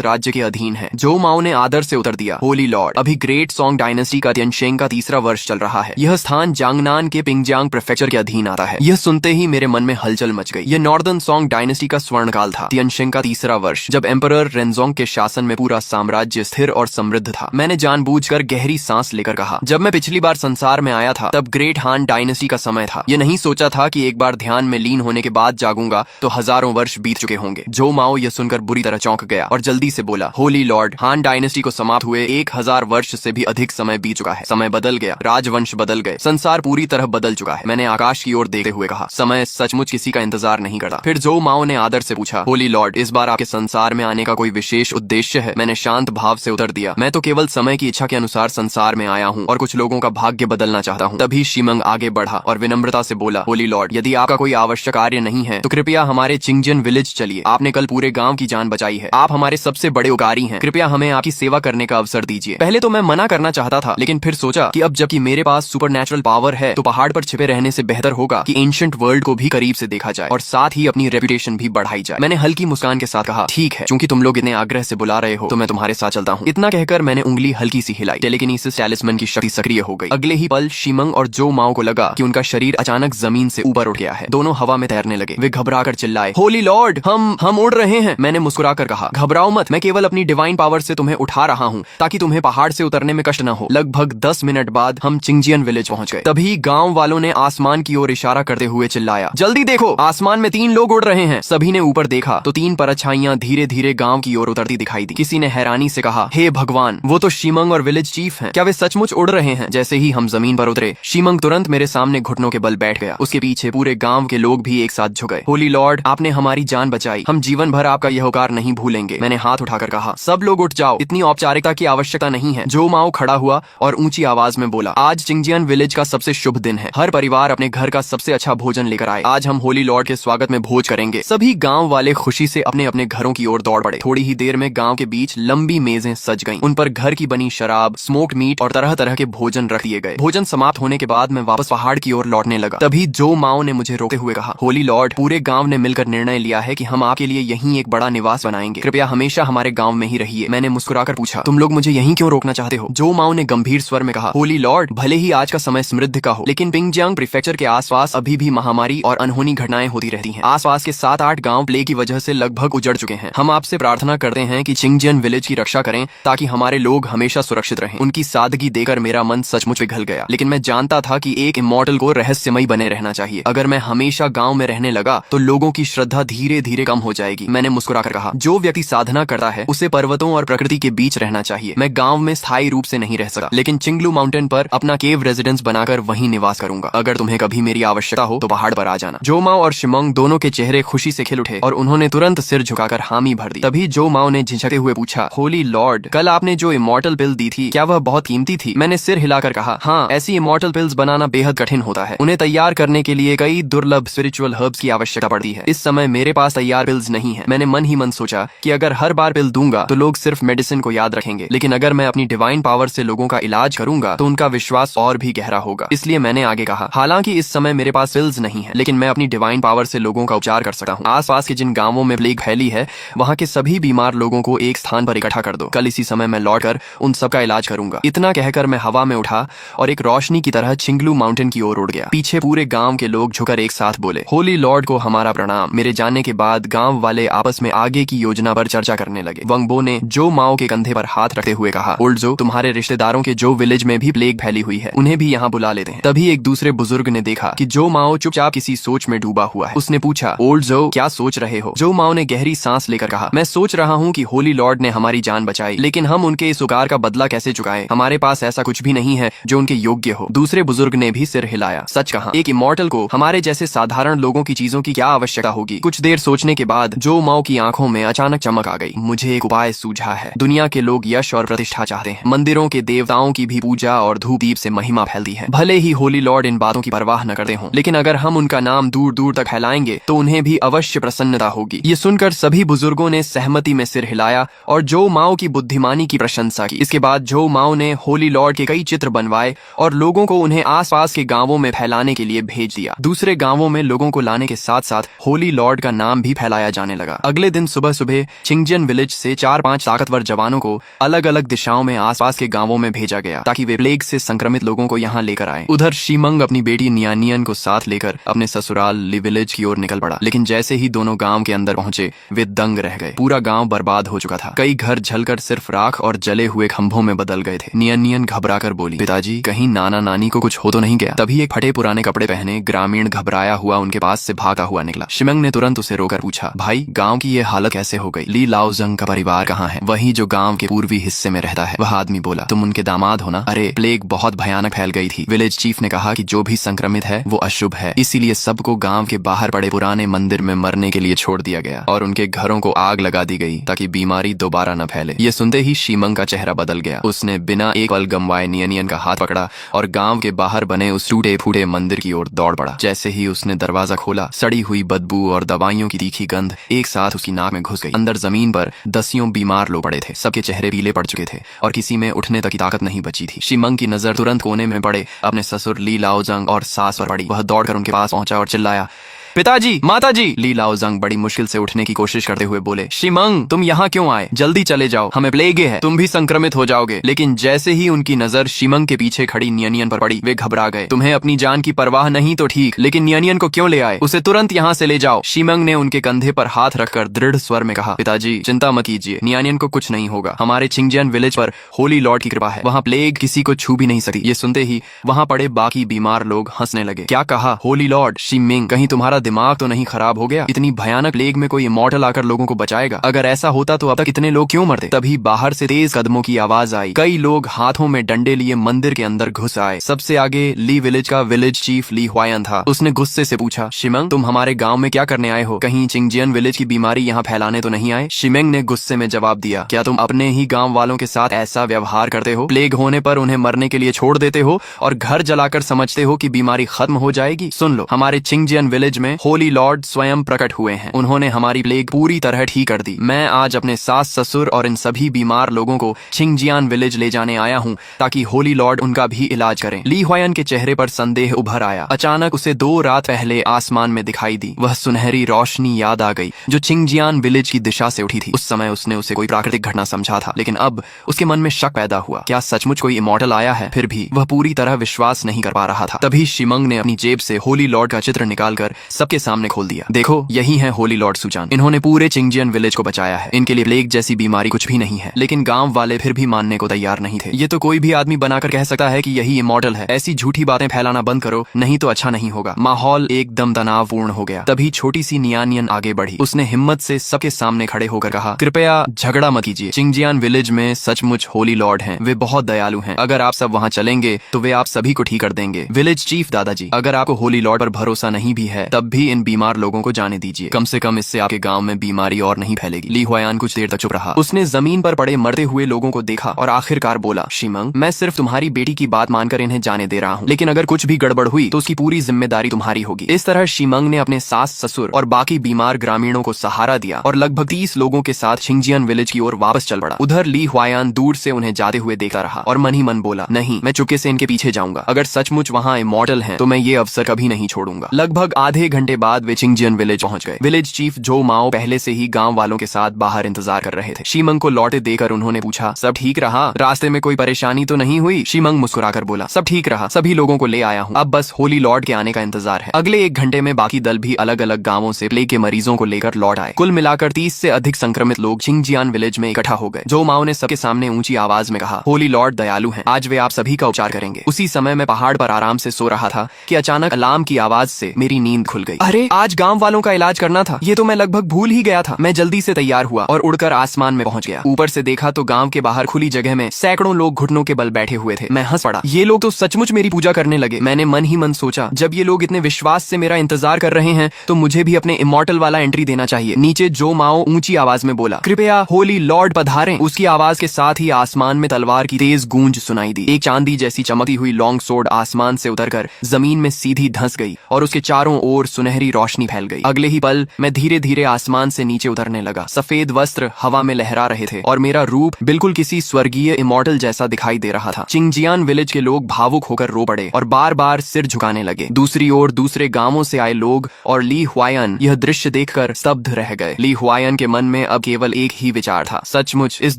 राज्य के अधीन है। जो माओ ने आदर से उत्तर दिया, होली लॉर्ड, अभी ग्रेट सॉन्ग डायनेस्टी का तियनशेंग का तीसरा वर्ष चल रहा है। यह स्थान जांगनान के पिंगजांग प्रेफेक्चर के अधीन आता है। यह सुनते ही मेरे मन में हलचल मच गई। यह नॉर्दर्न सॉन्ग डायनेस्टी का स्वर्ण काल था, तियनशेंग का तीसरा वर्ष, जब एम्परर रेनजोंग के शासन में पूरा साम्राज्य स्थिर और समृद्ध था। मैंने जानबूझकर गहरी सांस लेकर कहा, जब मैं पिछली बार संसार में आया था तब ग्रेट हान डायनेस्टी का समय था। यह नहीं सोचा था कि एक बार ध्यान में लीन होने के बाद जागूंगा तो हजारों वर्ष बीत चुके होंगे। जो माओ यह सुनकर बुरी तरह चौंक गया और जल्दी से बोला, होली लॉर्ड, हान डायनेस्टी को समाप्त हुए 1000 वर्ष से भी अधिक समय बीत चुका है। समय बदल गया, राजवंश बदल गए, संसार पूरी तरह बदल चुका है। मैंने आकाश की ओर देखते हुए कहा, समय सचमुच किसी का इंतजार नहीं करता। फिर जो माओ ने आदर से पूछा, होली लॉर्ड, इस बार आपके संसार में आने का कोई विशेष उद्देश्य है? मैंने शांत भाव से उत्तर दिया, मैं तो केवल समय की इच्छा के अनुसार संसार में आया हूँ और कुछ लोगों का भाग्य बदलना चाहता हूँ। तभी शिमंग आगे बढ़ा और विनम्रता से बोला, होली लॉर्ड, यदि आपका कोई आवश्यक कार्य नहीं है तो कृपया हमारे चिंगजियन विलेज चलिए। आपने कल पूरे गांव की जान बचाई है, आप हमारे सबसे बड़े उपकारी हैं। कृपया हमें आपकी सेवा करने का अवसर दीजिए। पहले तो मैं मना करना चाहता था, लेकिन फिर सोचा कि अब जबकि मेरे पास सुपरनैचुरल पावर है तो पहाड़ पर छिपे रहने से बेहतर होगा कि एंशिएंट वर्ल्ड को भी करीब से देखा जाए और साथ ही अपनी रेपुटेशन भी बढ़ाई जाए। मैंने हल्की मुस्कान के साथ कहा, ठीक है, क्योंकि तुम लोग इतने आग्रह से बुला रहे हो तो मैं तुम्हारे साथ चलता हूँ। इतना कहकर मैंने उंगली हल्की सी हिलाई। टेलीकिनेसिस टैलिस्मैन की शक्ति सक्रिय हो गई। अगले ही पल शिमंग और जो माओ को लगा कि उनका शरीर अचानक जमीन से ऊपर उठ गया है। दोनों हवा में तैरने लगे। वे घबराकर चिल्लाए, होली लॉर्ड, हम उड़ रहे हैं। मैंने मुस्कुराकर कहा, घबराओ मत, मैं केवल अपनी डिवाइन पावर से तुम्हें उठा रहा हूँ ताकि तुम्हें पहाड़ से उतरने में कष्ट न हो। लगभग 10 मिनट बाद हम चिंगजियन विलेज पहुंच गए। तभी गांव वालों ने आसमान की ओर इशारा करते हुए चिल्लाया, जल्दी देखो, आसमान में 3 लोग उड़ रहे हैं। सभी ने ऊपर देखा तो 3 परछाइयां धीरे धीरे गांव की ओर उतरती दिखाई दी। किसी ने हैरानी से कहा, हे भगवान, वो तो शिमंग और विलेज चीफ हैं। क्या वे सचमुच उड़ रहे हैं? जैसे ही हम जमीन पर उतरे, शिमंग तुरंत मेरे सामने घुटनों के बल बैठ गया। उसके पीछे पूरे गांव के लोग भी एक साथ झुक गए। होली लॉर्ड, आपने हमारी जान बचाई, हम जीवन भर आपका यह उपकार नहीं भूलेंगे। मैंने हाथ उठाकर कहा, सब लोग उठ जाओ, इतनी औपचारिकता की आवश्यकता नहीं है। जो माओ खड़ा हुआ और ऊंची आवाज में बोला, आज चिंगजियन विलेज का सबसे शुभ दिन है। हर परिवार अपने घर का सबसे अच्छा भोजन लेकर आए। आज हम होली लॉर्ड के स्वागत में भोज करेंगे। सभी गांव वाले खुशी से अपने अपने घरों की ओर दौड़ पड़े। थोड़ी ही देर में गांव के बीच लंबी मेजें सज गईं। उन पर घर की बनी शराब, स्मोक्ड मीट और तरह तरह के भोजन रख दिए गए। भोजन समाप्त होने के बाद मैं वापस पहाड़ की ओर लौटने लगा। तभी जो माओ ने मुझे रोकते हुए कहा, होली लॉर्ड, पूरे गांव ने मिलकर निर्णय लिया है कि हम आपके लिए यहीं एक बड़ा निवास बनाएंगे। कृपया हमेशा हमारे गांव में ही रहिए। मैंने मुस्कुराकर पूछा, तुम लोग मुझे यहीं क्यों रोकना चाहते हो? जो माओ ने गंभीर स्वर में कहा, होली लॉर्ड, भले ही आज का समय समृद्ध का हो, लेकिन पिंगजांग प्रीफेक्चर के आसपास अभी भी महामारी और अनहोनी घटनाएं होती रहती हैं। आसपास के 7-8 गांव प्लेग की वजह से लगभग उजड़ चुके हैं। हम आपसे प्रार्थना करते हैं कि चिंगजियन विलेज की रक्षा करें ताकि हमारे लोग हमेशा सुरक्षित रहें। उनकी सादगी देकर मेरा मन सचमुच पिघल गया, लेकिन मैं जानता था कि एक इमॉर्टल को रहस्यमय बने रहना चाहिए। अगर मैं हमेशा गांव में रहने लगा तो लोगों की श्रद्धा धीरे धीरे कम हो जाएगी। मैंने मुस्कुराकर कहा, जो व्यक्ति साधना करता है उसे पर्वतों और प्रकृति के बीच रहना चाहिए। मैं गांव में स्थायी रूप से नहीं रह सकता, लेकिन चिंगलू माउंटेन पर अपना केव रेजिडेंस बनाकर वहीं निवास करूंगा। अगर तुम्हें कभी मेरी आवश्यकता हो तो पहाड़ पर आ जाना। जो माओ और शिमंग दोनों के चेहरे खुशी से खिल उठे और उन्होंने तुरंत सिर झुकाकर हामी भर दी। तभी जो माओ ने झिझकते हुए पूछा, होली लॉर्ड, कल आपने जो इमॉर्टल पिल दी थी, क्या वह बहुत कीमती थी? मैंने सिर हिलाकर कहा, हाँ, ऐसी इमॉर्टल पिल्स बनाना बेहद कठिन होता है। उन्हें तैयार करने के लिए कई दुर्लभ स्पिरिचुअल हर्ब्स की आवश्यकता पड़ती है। इस समय मेरे पास तैयार पिल्स नहीं है। मैंने मन ही मन सोचा कि अगर हर बार पिल दूंगा तो लोग सिर्फ मेडिसिन को याद रखेंगे, लेकिन अगर मैं अपनी डिवाइन पावर से लोगों का इलाज करूंगा तो उनका विश्वास और भी गहरा होगा। इसलिए मैंने आगे कहा, हालांकि इस समय मेरे पास पिल्स नहीं है, लेकिन मैं अपनी डिवाइन पावर से लोगों का उपचार कर सकता हूँ। आसपास के जिन गांवों में प्लेग फैली है वहां के सभी बीमार लोगों को एक स्थान पर इकट्ठा कर दो। कल इसी समय मैं लौटकर उन सबका इलाज करूंगा। इतना कहकर मैं हवा में उठा और एक रोशनी की तरह चिंगलू माउंटेन की ओर उड़ गया। पीछे पूरे गांव के लोग झुकर एक साथ बोले, होली लॉर्ड को हमारा प्रणाम। मेरे जाने के बाद गांव वाले आपस में आगे की योजना पर चर्चा करने लगे। वंगबो ने जो माओ के कंधे पर हाथ रखते हुए कहा, ओल्ड जो, तुम्हारे रिश्तेदारों के जो विलेज में भी प्लेग फैली हुई है उन्हें भी यहाँ बुला लेते हैं। तभी एक दूसरे बुजुर्ग ने देखा कि जो माओ चुपचाप किसी सोच में डूबा हुआ है। उसने पूछा, ओल्ड जो, क्या सोच रहे हो? जो माओ ने गहरी सांस लेकर कहा, मैं सोच रहा हूँ कि होली लॉर्ड ने हमारी जान बचाई, लेकिन हम उनके इस उपकार का बदला कैसे चुकाएं? हमारे पास ऐसा कुछ भी नहीं है जो उनके योग्य हो। दूसरे बुजुर्ग ने भी सिर हिलाया, सच कहा, एक इमॉर्टल को हमारे जैसे साधारण लोगों की चीजों की क्या आवश्यकता होगी? कुछ देर सोचने के बाद जो माओ की आंखों में अचानक चमक आ गई। मुझे एक उपाय सूझा है। दुनिया के लोग यश और प्रतिष्ठा चाहते हैं। मंदिरों के देवताओं की भी पूजा और धूप दीप से महिमा फैलती है। भले ही होली लॉर्ड इन बातों की परवाह न करते हों, लेकिन अगर हम उनका नाम दूर दूर तक फैलाएंगे तो उन्हें भी अवश्य प्रसन्नता होगी। ये सुनकर सभी बुजुर्गों ने सहमति में सिर हिलाया और जो माओ की बुद्धिमानी की प्रशंसा की। इसके बाद जो माओ ने होली लॉर्ड के कई चित्र बनवाए और लोगों को उन्हें आसपास के गांवों में फैलाने के लिए भेज दिया। दूसरे गांवों में लोगों को लाने के साथ साथ होली लॉर्ड का नाम भी फैलाया जाने आने लगा। अगले दिन सुबह सुबह चिंगजियन विलेज से 4-5 ताकतवर जवानों को अलग अलग दिशाओं में आसपास के गांवों में भेजा गया ताकि वे प्लेग से संक्रमित लोगों को यहाँ लेकर आए। उधर शीमंग अपनी बेटी नियानियन को साथ लेकर अपने ससुराल ली विलेज की ओर निकल पड़ा, लेकिन जैसे ही दोनों गांव के अंदर पहुंचे वे दंग रह गए। पूरा गांव बर्बाद हो चुका था। कई घर जलकर सिर्फ राख और जले हुए खंभों में बदल गए थे। नियानियन घबराकर बोली, पिताजी कहीं नाना नानी को कुछ हो तो नहीं गया? तभी एक फटे पुराने कपड़े पहने ग्रामीण घबराया हुआ उनके पास से भागा हुआ निकला। शिमंग ने तुरंत उसे रोकर पूछा, भाई गांव की ये हालत कैसे हो गई? ली लाओजंग का परिवार कहाँ है? वही जो गांव के पूर्वी हिस्से में रहता है। वह आदमी बोला, तुम उनके दामाद हो ना? अरे प्लेग बहुत भयानक फैल गई थी। विलेज चीफ ने कहा कि जो भी संक्रमित है वो अशुभ है, इसीलिए सबको गांव के बाहर पड़े पुराने मंदिर में मरने के लिए छोड़ दिया गया और उनके घरों को आग लगा दी गई ताकि बीमारी दोबारा न फैले। ये सुनते ही शीमंग का चेहरा बदल गया। उसने बिना एक पल गंवाए नियनियन का हाथ पकड़ा और गांव के बाहर बने उस टूटे फूटे मंदिर की ओर दौड़ पड़ा। जैसे ही उसने दरवाजा खोला, सड़ी हुई बदबू और दवाइयों की तीखी गंध एक साथ उसकी नाक में घुस गई। अंदर जमीन पर दसियों बीमार लोग पड़े थे। सबके चेहरे पीले पड़ चुके थे और किसी में उठने तक की ताकत नहीं बची थी। शीमंग की नजर तुरंत कोने में पड़े अपने ससुर ली लाओजंग और सास पर पड़ी। वह दौड़कर उनके पास पहुंचा और चिल्लाया, पिताजी, माताजी। ली लाओजंग बड़ी मुश्किल से उठने की कोशिश करते हुए बोले, शीमंग तुम यहाँ क्यों आए? जल्दी चले जाओ, हमें प्लेग है, तुम भी संक्रमित हो जाओगे। लेकिन जैसे ही उनकी नजर शीमंग के पीछे खड़ी नियनियन पर पड़ी, वे घबरा गए। तुम्हें अपनी जान की परवाह नहीं तो ठीक, लेकिन नियनियन को क्यों ले आए? उसे तुरंत यहाँ से ले जाओ। शीमंग ने उनके कंधे पर हाथ रखकर दृढ़ स्वर में कहा, पिताजी चिंता मत कीजिए, नियनियन को कुछ नहीं होगा। हमारे चिंगजियन विलेज पर होली लॉर्ड की कृपा है, वहाँ प्लेग किसी को छू भी नहीं सकती। ये सुनते ही वहाँ पड़े बाकी बीमार लोग हंसने लगे। क्या कहा? होली लॉर्ड? शीमिंग, कहीं तुम्हारा दिमाग तो नहीं खराब हो गया? इतनी भयानक प्लेग में कोई इमॉर्टल आकर लोगों को बचाएगा? अगर ऐसा होता तो अब तक इतने लोग क्यों मरते? तभी बाहर से तेज कदमों की आवाज आई। कई लोग हाथों में डंडे लिए मंदिर के अंदर घुस आए। सबसे आगे ली विलेज का विलेज चीफ ली हुआयन था। उसने गुस्से से पूछा, शिमंग तुम हमारे गांव में क्या करने आए हो? कहीं चिंगजियन विलेज की बीमारी यहाँ फैलाने तो नहीं आए? शिमंग ने गुस्से में जवाब दिया, क्या तुम अपने ही गांव वालों के साथ ऐसा व्यवहार करते हो? प्लेग होने पर उन्हें मरने के लिए छोड़ देते हो और घर जलाकर समझते हो कि बीमारी खत्म हो जाएगी? सुन लो, हमारे चिंगजियन विलेज में होली लॉर्ड स्वयं प्रकट हुए हैं। उन्होंने हमारी प्लेग पूरी तरह ठीक कर दी। मैं आज अपने सास ससुर और इन सभी बीमार लोगों को चिंगजियान विलेज ले जाने आया हूँ ताकि होली लॉर्ड उनका भी इलाज करें। ली हुआयन के चेहरे पर संदेह उभर आया। अचानक उसे 2 रात पहले आसमान में दिखाई दी वह सुनहरी रोशनी याद आ गई जो चिंगजियान विलेज की दिशा से उठी थी। उस समय उसने उसे कोई प्राकृतिक घटना समझा था, लेकिन अब उसके मन में शक पैदा हुआ, क्या सचमुच कोई इमॉर्टल आया है? फिर भी वह पूरी तरह विश्वास नहीं कर पा रहा था। तभी शिमंग ने अपनी जेब से होली लॉर्ड का चित्र निकालकर सबके सामने खोल दिया। देखो, यही है होली लॉर्ड सुजान। इन्होंने पूरे चिंगजियन विलेज को बचाया है। इनके लिए प्लेग जैसी बीमारी कुछ भी नहीं है। लेकिन गांव वाले फिर भी मानने को तैयार नहीं थे। ये तो कोई भी आदमी बनाकर कह सकता है कि यही इमॉर्टल है। ऐसी झूठी बातें फैलाना बंद करो, नहीं तो अच्छा नहीं होगा। माहौल एकदम तनावपूर्ण हो गया। तभी छोटी सी नियानियन आगे बढ़ी। उसने हिम्मत से सबके सामने खड़े होकर कहा, कृपया झगड़ा मत कीजिए। चिंगजियान विलेज में सचमुच होली लॉर्ड हैं। वे बहुत दयालु हैं। अगर आप सब वहाँ चलेंगे तो वे आप सभी को ठीक कर देंगे। विलेज चीफ दादाजी, अगर आपको होली लॉर्ड पर भरोसा नहीं भी है तब भी इन बीमार लोगों को जाने दीजिए। कम से कम इससे आपके गांव में बीमारी और नहीं फैलेगी। ली हुआयन कुछ देर तक चुप रहा। उसने जमीन पर पड़े मरते हुए लोगों को देखा और आखिरकार बोला, शिमंग मैं सिर्फ तुम्हारी बेटी की बात मानकर इन्हें जाने दे रहा हूँ, लेकिन अगर कुछ भी गड़बड़ हुई तो उसकी पूरी जिम्मेदारी तुम्हारी होगी। इस तरह शिमंग ने अपने सास ससुर और बाकी बीमार ग्रामीणों को सहारा दिया और लगभग 30 लोगों के साथ चिंगजियान विलेज की ओर वापस चल पड़ा। उधर ली हुआयन दूर से उन्हें जाते हुए देखता रहा और मन ही मन बोला, नहीं, मैं चुपके से इनके पीछे जाऊंगा। अगर सचमुच वहाँ इमॉर्टल हैं तो मैं ये अवसर कभी नहीं छोड़ूंगा। लगभग आधे घंटे बाद वे चिंगजियन विलेज पहुंच गए। विलेज चीफ जो माओ पहले से ही गांव वालों के साथ बाहर इंतजार कर रहे थे। शिमंग को लौटे देकर उन्होंने पूछा, सब ठीक रहा? रास्ते में कोई परेशानी तो नहीं हुई? शिमंग मुस्कुराकर बोला, सब ठीक रहा, सभी लोगों को ले आया हूँ, अब बस होली लॉर्ड के आने का इंतजार है। अगले 1 घंटे में बाकी दल भी अलग अलग गाँवों से प्लेग के मरीजों को लेकर लौट आए। कुल मिलाकर 30 से अधिक संक्रमित लोग चिंगजियान विलेज में इकट्ठा हो गए। जो माओ ने सबके सामने ऊंची आवाज में कहा, होली लॉर्ड दयालु हैं, आज वे आप सभी का उपचार करेंगे। उसी समय मैं पहाड़ पर आराम से सो रहा था कि अचानक अलार्म की आवाज से मेरी नींद खुल गई। अरे, आज गांव वालों का इलाज करना था, ये तो मैं लगभग भूल ही गया था। मैं जल्दी से तैयार हुआ और उड़कर आसमान में पहुंच गया। ऊपर से देखा तो गांव के बाहर खुली जगह में सैकड़ों लोग घुटनों के बल बैठे हुए थे। मैं हंस पड़ा, ये लोग तो सचमुच मेरी पूजा करने लगे। मैंने मन ही मन सोचा, जब ये लोग इतने विश्वास से मेरा इंतजार कर रहे हैं तो मुझे भी अपने इमॉर्टल वाला एंट्री देना चाहिए। नीचे जो माओ ऊंची आवाज में बोला, कृपया होली लॉर्ड पधारें। उसकी आवाज के साथ ही आसमान में तलवार की तेज गूंज सुनाई दी। एक चांदी जैसी चमकती हुई लॉन्ग सोर्ड आसमान से उतरकर जमीन में सीधी धंस गई और उसके चारों ओर सुनहरी रोशनी फैल गई। अगले ही पल मैं धीरे धीरे आसमान से नीचे उतरने लगा। सफेद वस्त्र हवा में लहरा रहे थे और मेरा रूप बिल्कुल किसी स्वर्गीय इमॉर्टल जैसा दिखाई दे रहा था। चिंगजियान विलेज के लोग भावुक होकर रो पड़े और बार बार सिर झुकाने लगे। दूसरी ओर दूसरे गांवों से आए लोग और ली हुआयन यह दृश्य देखकर स्तब्ध रह गए। ली हुआयन के मन में अब केवल एक ही विचार था, सचमुच इस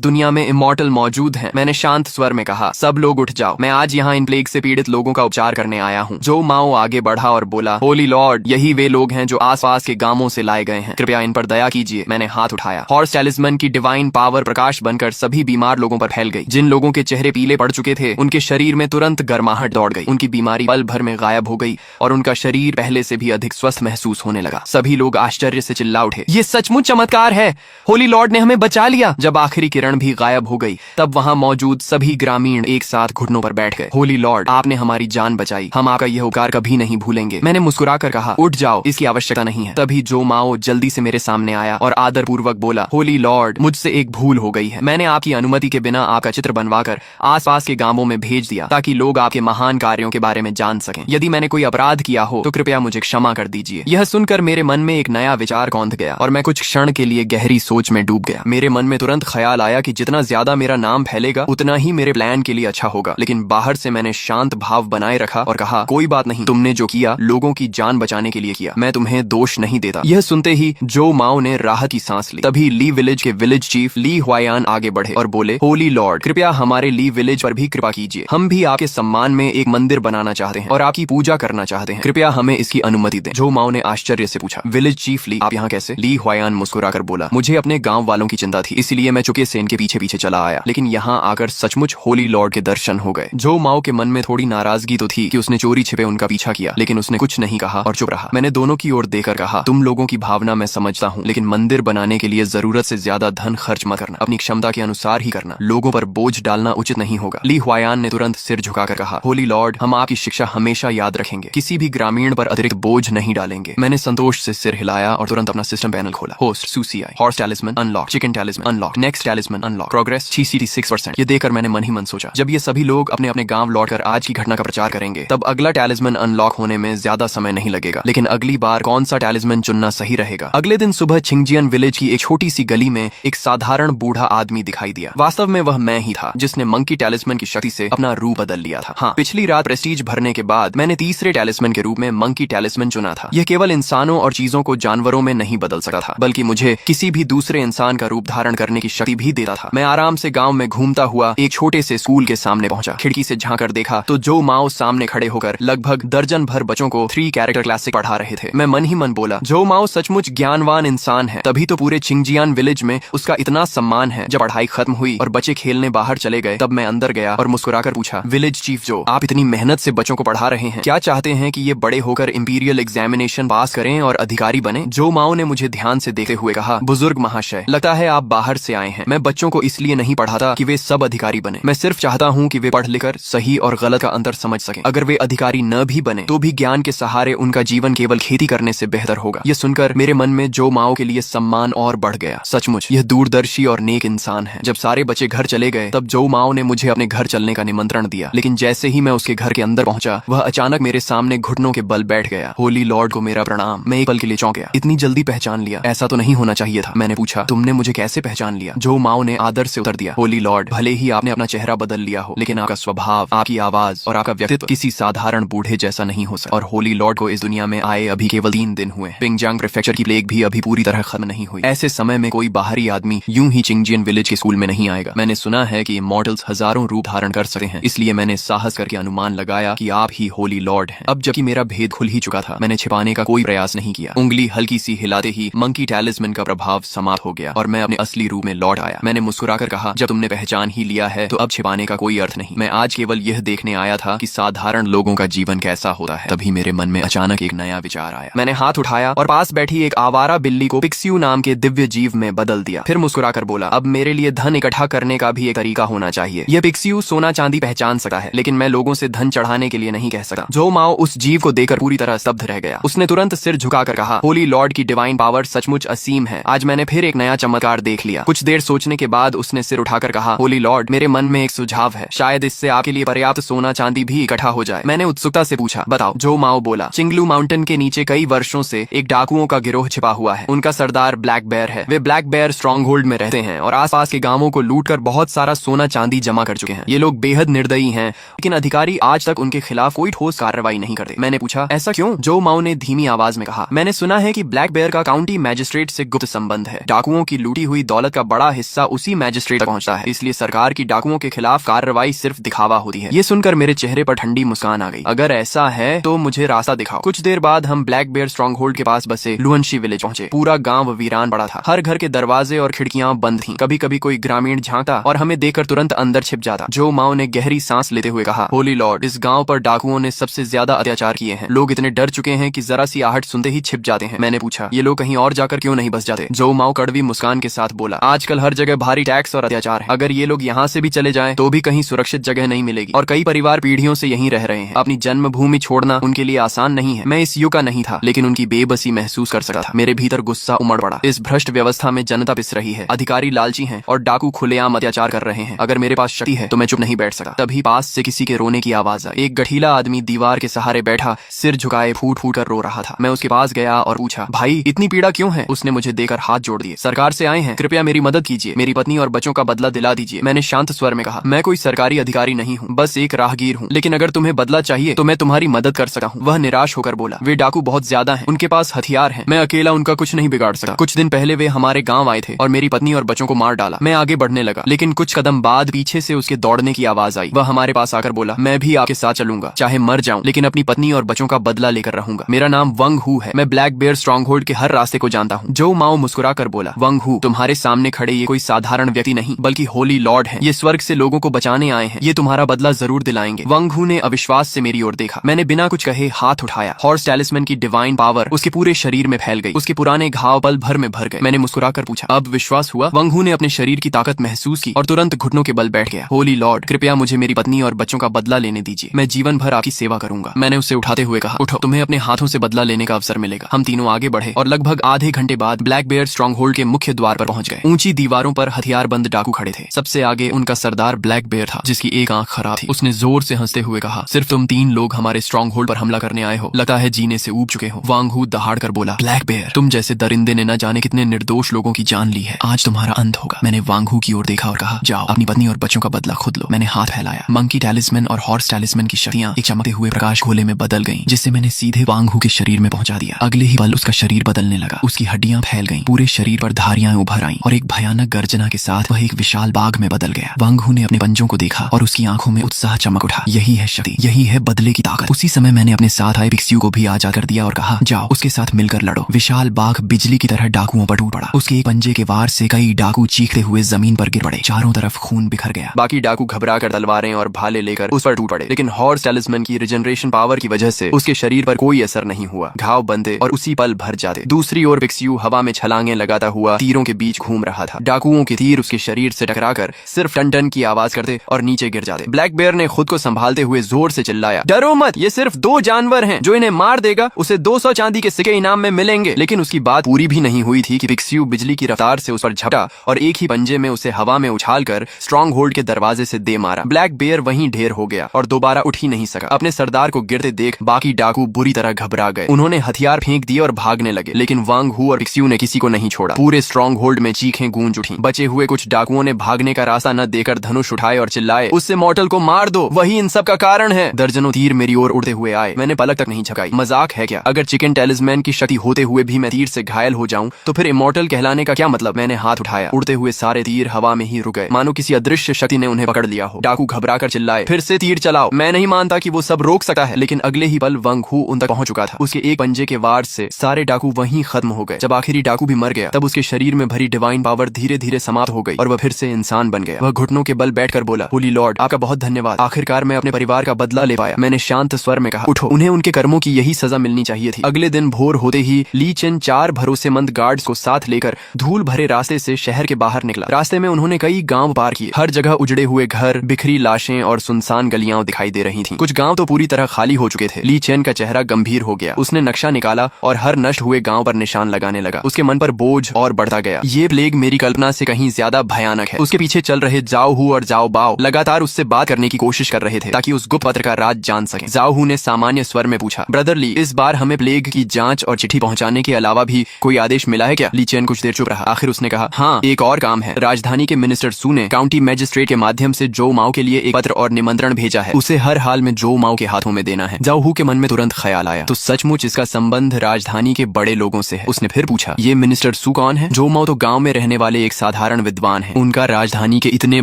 दुनिया में इमॉर्टल मौजूद हैं। मैंने शांत स्वर में कहा, सब लोग उठ जाओ, मैं आज यहाँ इन प्लेग से पीड़ित लोगों का उपचार करने आया हूँ। जो माओ आगे बढ़ा और बोला, होली लॉर्ड, यही वे लोग हैं जो आसपास के गांवों से लाए गए हैं, कृपया इन पर दया कीजिए। मैंने हाथ उठाया। हॉर्स टैलिस्मन की डिवाइन पावर प्रकाश बनकर सभी बीमार लोगों पर फैल गई। जिन लोगों के चेहरे पीले पड़ चुके थे उनके शरीर में तुरंत गर्माहट दौड़ गई। उनकी बीमारी पल भर में गायब हो गई और उनका शरीर पहले से भी अधिक स्वस्थ महसूस होने लगा। सभी लोग आश्चर्य से चिल्ला उठे, ये सचमुच चमत्कार है, होली लॉर्ड ने हमें बचा लिया। जब आखिरी किरण भी गायब हो गई तब वहां मौजूद सभी ग्रामीण एक साथ घुटनों पर बैठ गए। होली लॉर्ड, आपने हमारी जान बचाई, हम आपका यह उपकार कभी नहीं भूलेंगे। मैंने मुस्कुराकर कहा, उठ जाओ, इसकी आवश्यकता नहीं है। तभी जो माओ जल्दी से मेरे सामने आया और आदर पूर्वक बोला, होली लॉर्ड, मुझसे एक भूल हो गई है। मैंने आपकी अनुमति के बिना आपका चित्र बनवाकर आसपास के गांवों में भेज दिया ताकि लोग आपके महान कार्यों के बारे में जान सकें। यदि मैंने कोई अपराध किया हो तो कृपया मुझे क्षमा कर दीजिए। यह सुनकर मेरे मन में एक नया विचार कौंध गया और मैं कुछ क्षण के लिए गहरी सोच में डूब गया। मेरे मन में तुरंत ख्याल आया कि जितना ज्यादा मेरा नाम फैलेगा उतना ही मेरे प्लान के लिए अच्छा होगा। लेकिन बाहर से मैंने शांत भाव बनाए रखा और कहा, कोई बात नहीं, तुमने जो किया लोगों की जान बचाने के लिए किया, मैं तुम्हें दोष नहीं देता। यह सुनते ही जो माओ ने राहत की सांस ली। तभी ली विलेज के विलेज चीफ ली हुआयान आगे बढ़े और बोले, होली लॉर्ड, कृपया हमारे ली विलेज पर भी कृपा कीजिए। हम भी आपके सम्मान में एक मंदिर बनाना चाहते हैं और आपकी पूजा करना चाहते हैं, कृपया हमें इसकी अनुमति दें। जो माओ ने आश्चर्य से पूछा, विलेज चीफ ली, आप यहाँ कैसे? ली हुआयान मुस्कुराकर बोला, मुझे अपने गांव वालों की चिंता थी, इसलिए मैं चुके सेन के पीछे पीछे चला आया, लेकिन यहाँ आकर सचमुच होली लॉर्ड के दर्शन हो गए। जो माओ के मन में थोड़ी नाराजगी तो थी कि उसने चोरी छिपे उनका पीछा किया, लेकिन उसने कुछ नहीं कहा और चुप रहा। मैंने दोनों की ओर देखकर कहा, तुम लोगों की भावना मैं समझता हूँ, लेकिन मंदिर बनाने के लिए जरूरत से ज्यादा धन खर्च मत करना, अपनी क्षमता के अनुसार ही करना, लोगों पर बोझ डालना उचित नहीं होगा। ली हुआयान ने तुरंत सिर झुकाकर कहा, होली लॉर्ड, हम आपकी शिक्षा हमेशा याद रखेंगे, किसी भी ग्रामीण पर अतिरिक्त बोझ नहीं डालेंगे। मैंने संतोष से सिर हिलाया और तुरंत अपना सिस्टम पैनल खोला। होस्ट सूसीआई, horse talisman unlock, chicken talisman unlock, next talisman unlock, progress CCT 6%। ये देखकर मैंने मन ही मन सोचा, जब ये सभी लोग अपने अपने गांव लौटकर आज की घटना का प्रचार करेंगे तब अगला टैलिस्मन अनलॉक होने में ज्यादा समय नहीं लगेगा। लेकिन अगली बार कौन सा टैलिस्मन चुनना सही रहेगा? अगले दिन सुबह चिंगजियान विलेज की एक छोटी सी गली में एक साधारण बूढ़ा आदमी दिखाई दिया। वास्तव में वह मैं ही था जिसने मंकी टैलिस्मन की शक्ति से अपना रूप बदल लिया था। हाँ, पिछली रात प्रेस्टीज भरने के बाद मैंने तीसरे टैलिस्मन के रूप में मंकी टैलिस्मन चुना था। यह केवल इंसानों और चीजों को जानवरों में नहीं बदल सकता था, बल्कि मुझे किसी भी दूसरे इंसान का रूप धारण करने की शक्ति भी देता था। मैं आराम से गांव में घूमता हुआ एक छोटे से स्कूल के सामने पहुंचा। खिड़की से झांकर देखा तो जो माओ सामने खड़े होकर लगभग दर्जन भर बच्चों को 3 कैरेक्टर क्लासिक पढ़ा रहे थे। मैं मन ही मन बोला, जो माओ सचमुच ज्ञानवान इंसान है, तभी तो पूरे चिंगजियान विलेज में उसका इतना सम्मान है। जब पढ़ाई खत्म हुई और बच्चे खेलने बाहर चले गए तब मैं अंदर गया और मुस्कुराकर पूछा, विलेज चीफ जो, आप इतनी मेहनत से बच्चों को पढ़ा रहे हैं, क्या चाहते हैं कि ये बड़े होकर इंपीरियल एग्जामिनेशन पास करें और अधिकारी बने? जो माओ ने मुझे ध्यान से देखते हुए कहा, बुजुर्ग महाशय, लगता है आप बाहर से आए हैं। मैं बच्चों को इसलिए नहीं पढ़ाता कि वे सब अधिकारी बने, मैं सिर्फ चाहता हूँ कि वे पढ़ लिखकर सही और गलत का अंतर समझ सकें। अगर वे अधिकारी न भी बने तो भी ज्ञान के सहारे उनका जीवन केवल खेती करने से बेहतर होगा। यह सुनकर मेरे मन में जो माओ के लिए सम्मान और बढ़ गया। सचमुच यह दूरदर्शी और नेक इंसान है। जब सारे बच्चे घर चले गए तब जो माओ ने मुझे अपने घर चलने का निमंत्रण दिया, लेकिन जैसे ही मैं उसके घर के अंदर पहुंचा वह अचानक मेरे सामने घुटनों के बल बैठ गया। होली लॉर्ड को मेरा प्रणाम। मैं एक पल के लिए चौंक गया। इतनी जल्दी पहचान लिया? ऐसा तो नहीं होना चाहिए था। मैंने पूछा, तुमने मुझे कैसे पहचान लिया? जो माओ ने आदर से उत्तर दिया, होली लॉर्ड, भले ही आपने अपना चेहरा बदल लिया हो, लेकिन आपका स्वभाव, आपकी आवाज और आपका व्यक्तित्व किसी साधारण बूढ़े जैसा नहीं हो सकता। और होली लॉर्ड को इस दुनिया में आए अभी केवल 3 दिन हुए। पिंगजांग प्रेफेक्चर की प्लेग भी अभी पूरी तरह खत्म नहीं हुई। ऐसे समय में कोई बाहरी आदमी यूं ही चिंगजियान विलेज के स्कूल में नहीं आएगा। मैंने सुना है कि इमॉर्टल्स हजारों रूप धारण कर सकते हैं, इसलिए मैंने साहस करके अनुमान लगाया कि आप ही होली लॉर्ड हैं। अब जबकि मेरा भेद खुल ही चुका था, मैंने छिपाने का कोई प्रयास नहीं किया। उंगली हल्की सी हिलाते ही मंकी टैलिस्मन का प्रभाव समाप्त हो गया और मैं अपने असली रूप में लौट आया। मैंने मुस्कुराकर कहा, जब तुमने पहचान ही लिया है तो अब छिपाने का कोई अर्थ नहीं। मैं आज केवल यह देखने आया था कि साधारण लोगों का जीवन कैसा होता है। तभी मेरे मन में अचानक एक नया विचार आया। मैंने हाथ उठाया और पास बैठी एक आवारा बिल्ली को पिक्सियू नाम के दिव्य जीव में बदल दिया। फिर मुस्कुराकर बोला, अब मेरे लिए धन इकट्ठा करने का भी एक तरीका होना चाहिए। यह पिक्सियू सोना चांदी पहचान सकता है, लेकिन मैं लोगों से धन चढ़ाने के लिए नहीं कह सकता। जो माओ उस जीव को देखकर पूरी तरह स्तब्ध रह गया। उसने तुरंत सिर झुकाकर कहा, होली लॉर्ड की डिवाइन पावर सचमुच असीम है। आज मैंने फिर एक नया चमत्कार देख लिया। कुछ देर सोचने के बाद उसने सिर उठाकर कहा, होली लॉर्ड, मेरे मन में एक सुझाव है, शायद इससे आपके लिए पर्याप्त सोना चांदी भी इकट्ठा हो जाए। मैंने उत्सुकता से पूछा, बताओ। जो माओ बोला, चिंगलू माउंटेन माउंटेन के नीचे कई वर्षों से एक डाकुओं का गिरोह छिपा हुआ है। उनका सरदार ब्लैक बेयर है। वे ब्लैक बेयर स्ट्रॉन्ग होल्ड में रहते हैं और आसपास के गांवों को लूटकर बहुत सारा सोना चांदी जमा कर चुके हैं। ये लोग बेहद निर्दयी हैं, लेकिन अधिकारी आज तक उनके खिलाफ कोई ठोस कार्रवाई नहीं करते। मैंने पूछा, ऐसा क्यों? जो माओ ने धीमी आवाज में कहा, मैंने सुना है कि ब्लैक बेयर का काउंटी मैजिस्ट्रेट से गुप्त संबंध है। डाकुओं की लूटी हुई दौलत का बड़ा हिस्सा उसी मैजिस्ट्रेट तक पहुंचता है, इसलिए सरकार की डाकुओं के खिलाफ कार्रवाई सिर्फ दिखावा होती है। ये सुनकर मेरे चेहरे पर ठंडी मुस्कान आ गई। अगर ऐसा है तो मुझे रास्ता दिखाओ। कुछ देर बाद हम ब्लैक बेयर स्ट्रॉन्ग होल्ड के पास बसे लुहनशी विलेज पहुंचे। पूरा गांव वीरान पड़ा था। हर घर के दरवाजे और खिड़कियां बंद थीं। कभी कभी कोई ग्रामीण झांकता और हमें देखकर तुरंत अंदर छिप जाता। जो माओ ने गहरी सांस लेते हुए कहा, होली लॉर्ड, इस गांव पर डाकुओं ने सबसे ज्यादा अत्याचार किए हैं। लोग इतने डर चुके हैं कि जरा सी आहट सुनते ही छिप जाते हैं। मैंने पूछा, ये लोग कहीं और जाकर क्यों नहीं बस जाते? जो माओ कड़वी मुस्कान के साथ बोला, आजकल हर जगह भारी टैक्स और अत्याचार है। अगर ये लोग यहाँ से भी चले जाएं तो भी कहीं सुरक्षित जगह नहीं मिलेगी और कई परिवार पीढ़ियों से यहीं रह रहे हैं। अपनी जन्मभूमि छोड़ना उनके लिए आसान नहीं है। मैं इस युग का नहीं था, लेकिन उनकी बेबसी महसूस कर सकता था। मेरे भीतर गुस्सा उमड़ पड़ा। इस भ्रष्ट व्यवस्था में जनता पिस रही है, अधिकारी लालची हैं और डाकू खुलेआम अत्याचार कर रहे हैं। अगर मेरे पास शक्ति है तो मैं चुप नहीं बैठ सकता। तभी पास से किसी के रोने की आवाज आई। एक गठीला आदमी दीवार के सहारे बैठा सिर झुकाए फूट फूट कर रो रहा था। मैं उसके पास गया और पूछा, भाई इतनी पीड़ा क्यों है? उसने मुझे देकर हाथ जोड़ दिए। सरकार से आए हैं, कृपया मेरी मदद कीजिए। मेरी पत्नी और बच्चों का बदला दिला दीजिए। मैंने शांत स्वर में कहा, मैं कोई सरकारी अधिकारी नहीं हूँ, बस एक राहगीर हूँ, लेकिन अगर तुम्हें बदला चाहिए तो मैं तुम्हारी मदद कर सकता हूँ। वह निराश होकर बोला, वे डाकू बहुत ज्यादा हैं, उनके पास हथियार हैं, मैं अकेला उनका कुछ नहीं बिगाड़ सकता। कुछ दिन पहले वे हमारे गांव आए थे और मेरी पत्नी और बच्चों को मार डाला। मैं आगे बढ़ने लगा, लेकिन कुछ कदम बाद पीछे से उसके दौड़ने की आवाज आई। वह हमारे पास आकर बोला, मैं भी आपके साथ चलूंगा, चाहे मर जाऊं, लेकिन अपनी पत्नी और बच्चों का बदला लेकर रहूंगा। मेरा नाम वंग हू है। मैं ब्लैक बेयर स्ट्रॉन्ग होल्ड के हर रास्ते को जानता हूँ। जो माओ मुस्कुरा कर बोला, वंग हू, तुम्हारे सामने खड़े ये कोई साधारण व्यक्ति नहीं बल्कि होली लॉर्ड है। ये स्वर्ग से लोगों को बचाने आए हैं। ये तुम्हारा बदला जरूर दिलाएंगे। वंग हू ने अविश्वास से मेरी ओर देखा। मैंने बिना कुछ कहे हाथ उठाया। हॉर्स टैलिस्मैन की डिवाइन पावर उसके पूरे शरीर में फैल गई। उसके पुराने घाव पल भर में भर गए। मैंने मुस्कुराकर पूछा, अब विश्वास हुआ? वंग हू ने अपने शरीर की ताकत महसूस की और तुरंत घुटनों के बल बैठ गया। होली लॉर्ड, कृपया मुझे मेरी पत्नी और बच्चों का बदला लेने दीजिए। मैं जीवन भर आपकी सेवा करूंगा। मैंने उससे उठाते हुए कहा, उठो, तुम्हें अपने हाथों से बदला लेने का अवसर मिलेगा। हम तीनों आगे बढ़े और लगभग आधे घंटे बाद ब्लैक बेयर स्ट्रॉन्ग होल्ड के मुख्य द्वार पर पहुंच गए। ऊंची दीवारों पर हथियारबंद डाकू खड़े थे। सबसे आगे उनका सरदार ब्लैक बेयर था, जिसकी एक आंख खराब थी। उसने जोर से हंसते हुए कहा, सिर्फ तुम 3 लोग हमारे स्ट्रॉन्ग होल्ड पर हमला करने आए हो? लगता है जीने से ऊब चुके हो। वांग हू दहाड़ कर बोला, ब्लैक बेयर, तुम जैसे दरिंदे ने न जाने कितने निर्दोष लोगों की जान ली है। आज तुम्हारा अंत होगा। मैंने वांग हू की ओर देखा और कहा, जाओ, अपनी पत्नी और बच्चों का बदला खुद लो। मैंने हाथ फैलाया। मंकी टैलिस्मैन और हॉर्स टैलिस्मैन की शक्तियां एक चमकते हुए प्रकाश गोले में बदल गईं, जिससे मैंने सीधे वांग हू के शरीर में पहुंचा दिया। अगले ही पल उसका शरीर बदलने लगा। उसकी हड्डियां फैल गईं, पूरे शरीर पर धारियां उभर आईं और एक भयानक गर्जना के साथ वह एक विशाल बाघ में बदल गया। वांग हू ने अपने पंजों को देखा और उसकी आंखों में उत्साह चमक उठा। यही है शक्ति, यही है बदले की ताकत। उसी समय मैंने अपने साथ आए पिक्सियू को भी आजाद कर दिया और कहा, जाओ, उसके साथ मिलकर लड़ो। विशाल बाघ बिजली की तरह डाकुओं पर टूट पड़ा। उसके एक पंजे के वार से कई डाकू चीखते हुए जमीन पर गिर पड़े। चारों तरफ खून बिखर गया। बाकी डाकू घबरा कर तलवारें और भाले लेकर उस पर टूट पड़े, लेकिन हॉर्स टैलिस्मैन की रिजनरेशन पावर की वजह से उसके शरीर पर कोई असर नहीं हुआ। घाव बंधे और उसी पल भर जाते। दूसरी ओर पिक्सियू हवा में छलांगे लगाता हुआ तीरों के बीच घूम रहा था। डाकुओं के तीर उसके शरीर से टकराकर सिर्फ टन टन की आवाज करते और नीचे गिर जाते। ब्लैक बेयर ने खुद को संभालते हुए जोर से चिल्लाया, डरो मत, ये सिर्फ 2 जानवर हैं। जो इन्हें मार देगा उसे 200 चांदी के सिक्के इनाम में मिलेंगे। लेकिन उसकी बात पूरी भी नहीं हुई थी कि पिक्सियू बिजली की रफ्तार से उस पर झपटा और एक ही पंजे में उसे हवा में उछालकर स्ट्रॉन्ग होल्ड के दरवाजे से दे मारा। ब्लैक बेयर वहीं ढेर हो गया और दोबारा उठ ही नहीं सका। अपने सरदार को गिरते देख बाकी डाकू बुरी तरह घबरा गए। उन्होंने हथियार फेंक दिए और भागने लगे, लेकिन वांग हू और पिक्सियू ने किसी को नहीं छोड़ा। पूरे स्ट्रॉन्ग होल्ड में चीखें गूंज उठी। बचे हुए कुछ डाकुओं ने भागने का रास्ता न देकर धनुष उठाए और चिल्लाए, उससे मॉर्टल को मार दो, वही इन सब का कारण है। दर्जनों तीर मेरी ओर उड़ते हुए आए। मैंने पलक तक नहीं झपकाई। मजाक है क्या? अगर चिकन टैलिस्मैन की शक्ति होते हुए भी मैं तीर से घायल हो जाऊं तो फिर इमॉर्टल कहलाने का क्या मतलब? मैंने हाथ उठाया। उड़ते हुए सारे तीर हवा में ही रुक गए, मानो किसी अदृश्य शक्ति ने उन्हें पकड़ लिया हो। डाकू घबरा कर चिल्लाए, फिर से तीर चलाओ। मैं नहीं मानता कि वो सब रोक सकता है, लेकिन अगले ही पल वंग हू उन तक पहुंच चुका था। उसके एक पंजे के वार से सारे डाकू वहीं खत्म हो गए। जब आखिरी डाकू भी मर गया तब उसके शरीर में भरी डिवाइन पावर धीरे धीरे समाप्त हो गई और वह फिर से इंसान बन गया। वह घुटनों के बल बैठकर बोला, होली लॉर्ड, आपका बहुत धन्यवाद। आखिरकार मैं अपने परिवार का बदला ले पाया। मैंने शांत स्वर में कहा, उठो, उन्हें उनके कर्मों की यही सजा मिलनी चाहिए थी। अगले दिन भोर होते ही ली चेन 4 भरोसेमंद गार्ड्स को साथ लेकर धूल भरे रास्ते से शहर के बाहर निकला। रास्ते में उन्होंने कई गांव पार किए। हर जगह उजड़े हुए घर, बिखरी लाशें और सुनसान गलियां दिखाई दे रही थीं। कुछ गांव तो पूरी तरह खाली हो चुके थे। ली चेन का चेहरा गंभीर हो गया। उसने नक्शा निकाला और हर नष्ट हुए गांव पर निशान लगाने लगा। उसके मन पर बोझ और बढ़ता गया। ये प्लेग मेरी कल्पना से कहीं ज्यादा भयानक है। उसके पीछे चल रहे जाओ हू और जाओ बाओ लगातार उससे बात करने की कोशिश कर रहे थे ताकि उस गुप्त पत्र का राज जान सके। जाओ हू ने सामान्य स्वर में पूछा, ब्रदर ली, ली, इस बार हमें प्लेग की जांच और चिट्ठी पहुंचाने के अलावा भी कोई आदेश मिला है क्या? ली चेन कुछ देर चुप रहा। आखिर उसने कहा, हाँ, एक और काम है। राजधानी के मिनिस्टर सू ने काउंटी मैजिस्ट्रेट के माध्यम से जो माओ के लिए एक पत्र और निमंत्रण भेजा है, उसे हर हाल में जो माओ के हाथों में देना है। जाओ हू के मन में तुरंत ख्याल आया, तो सचमुच इसका संबंध राजधानी के बड़े लोगों से है। उसने फिर पूछा, ये मिनिस्टर सू कौन है? जो माओ तो गाँव में रहने वाले एक साधारण विद्वान है, उनका राजधानी के इतने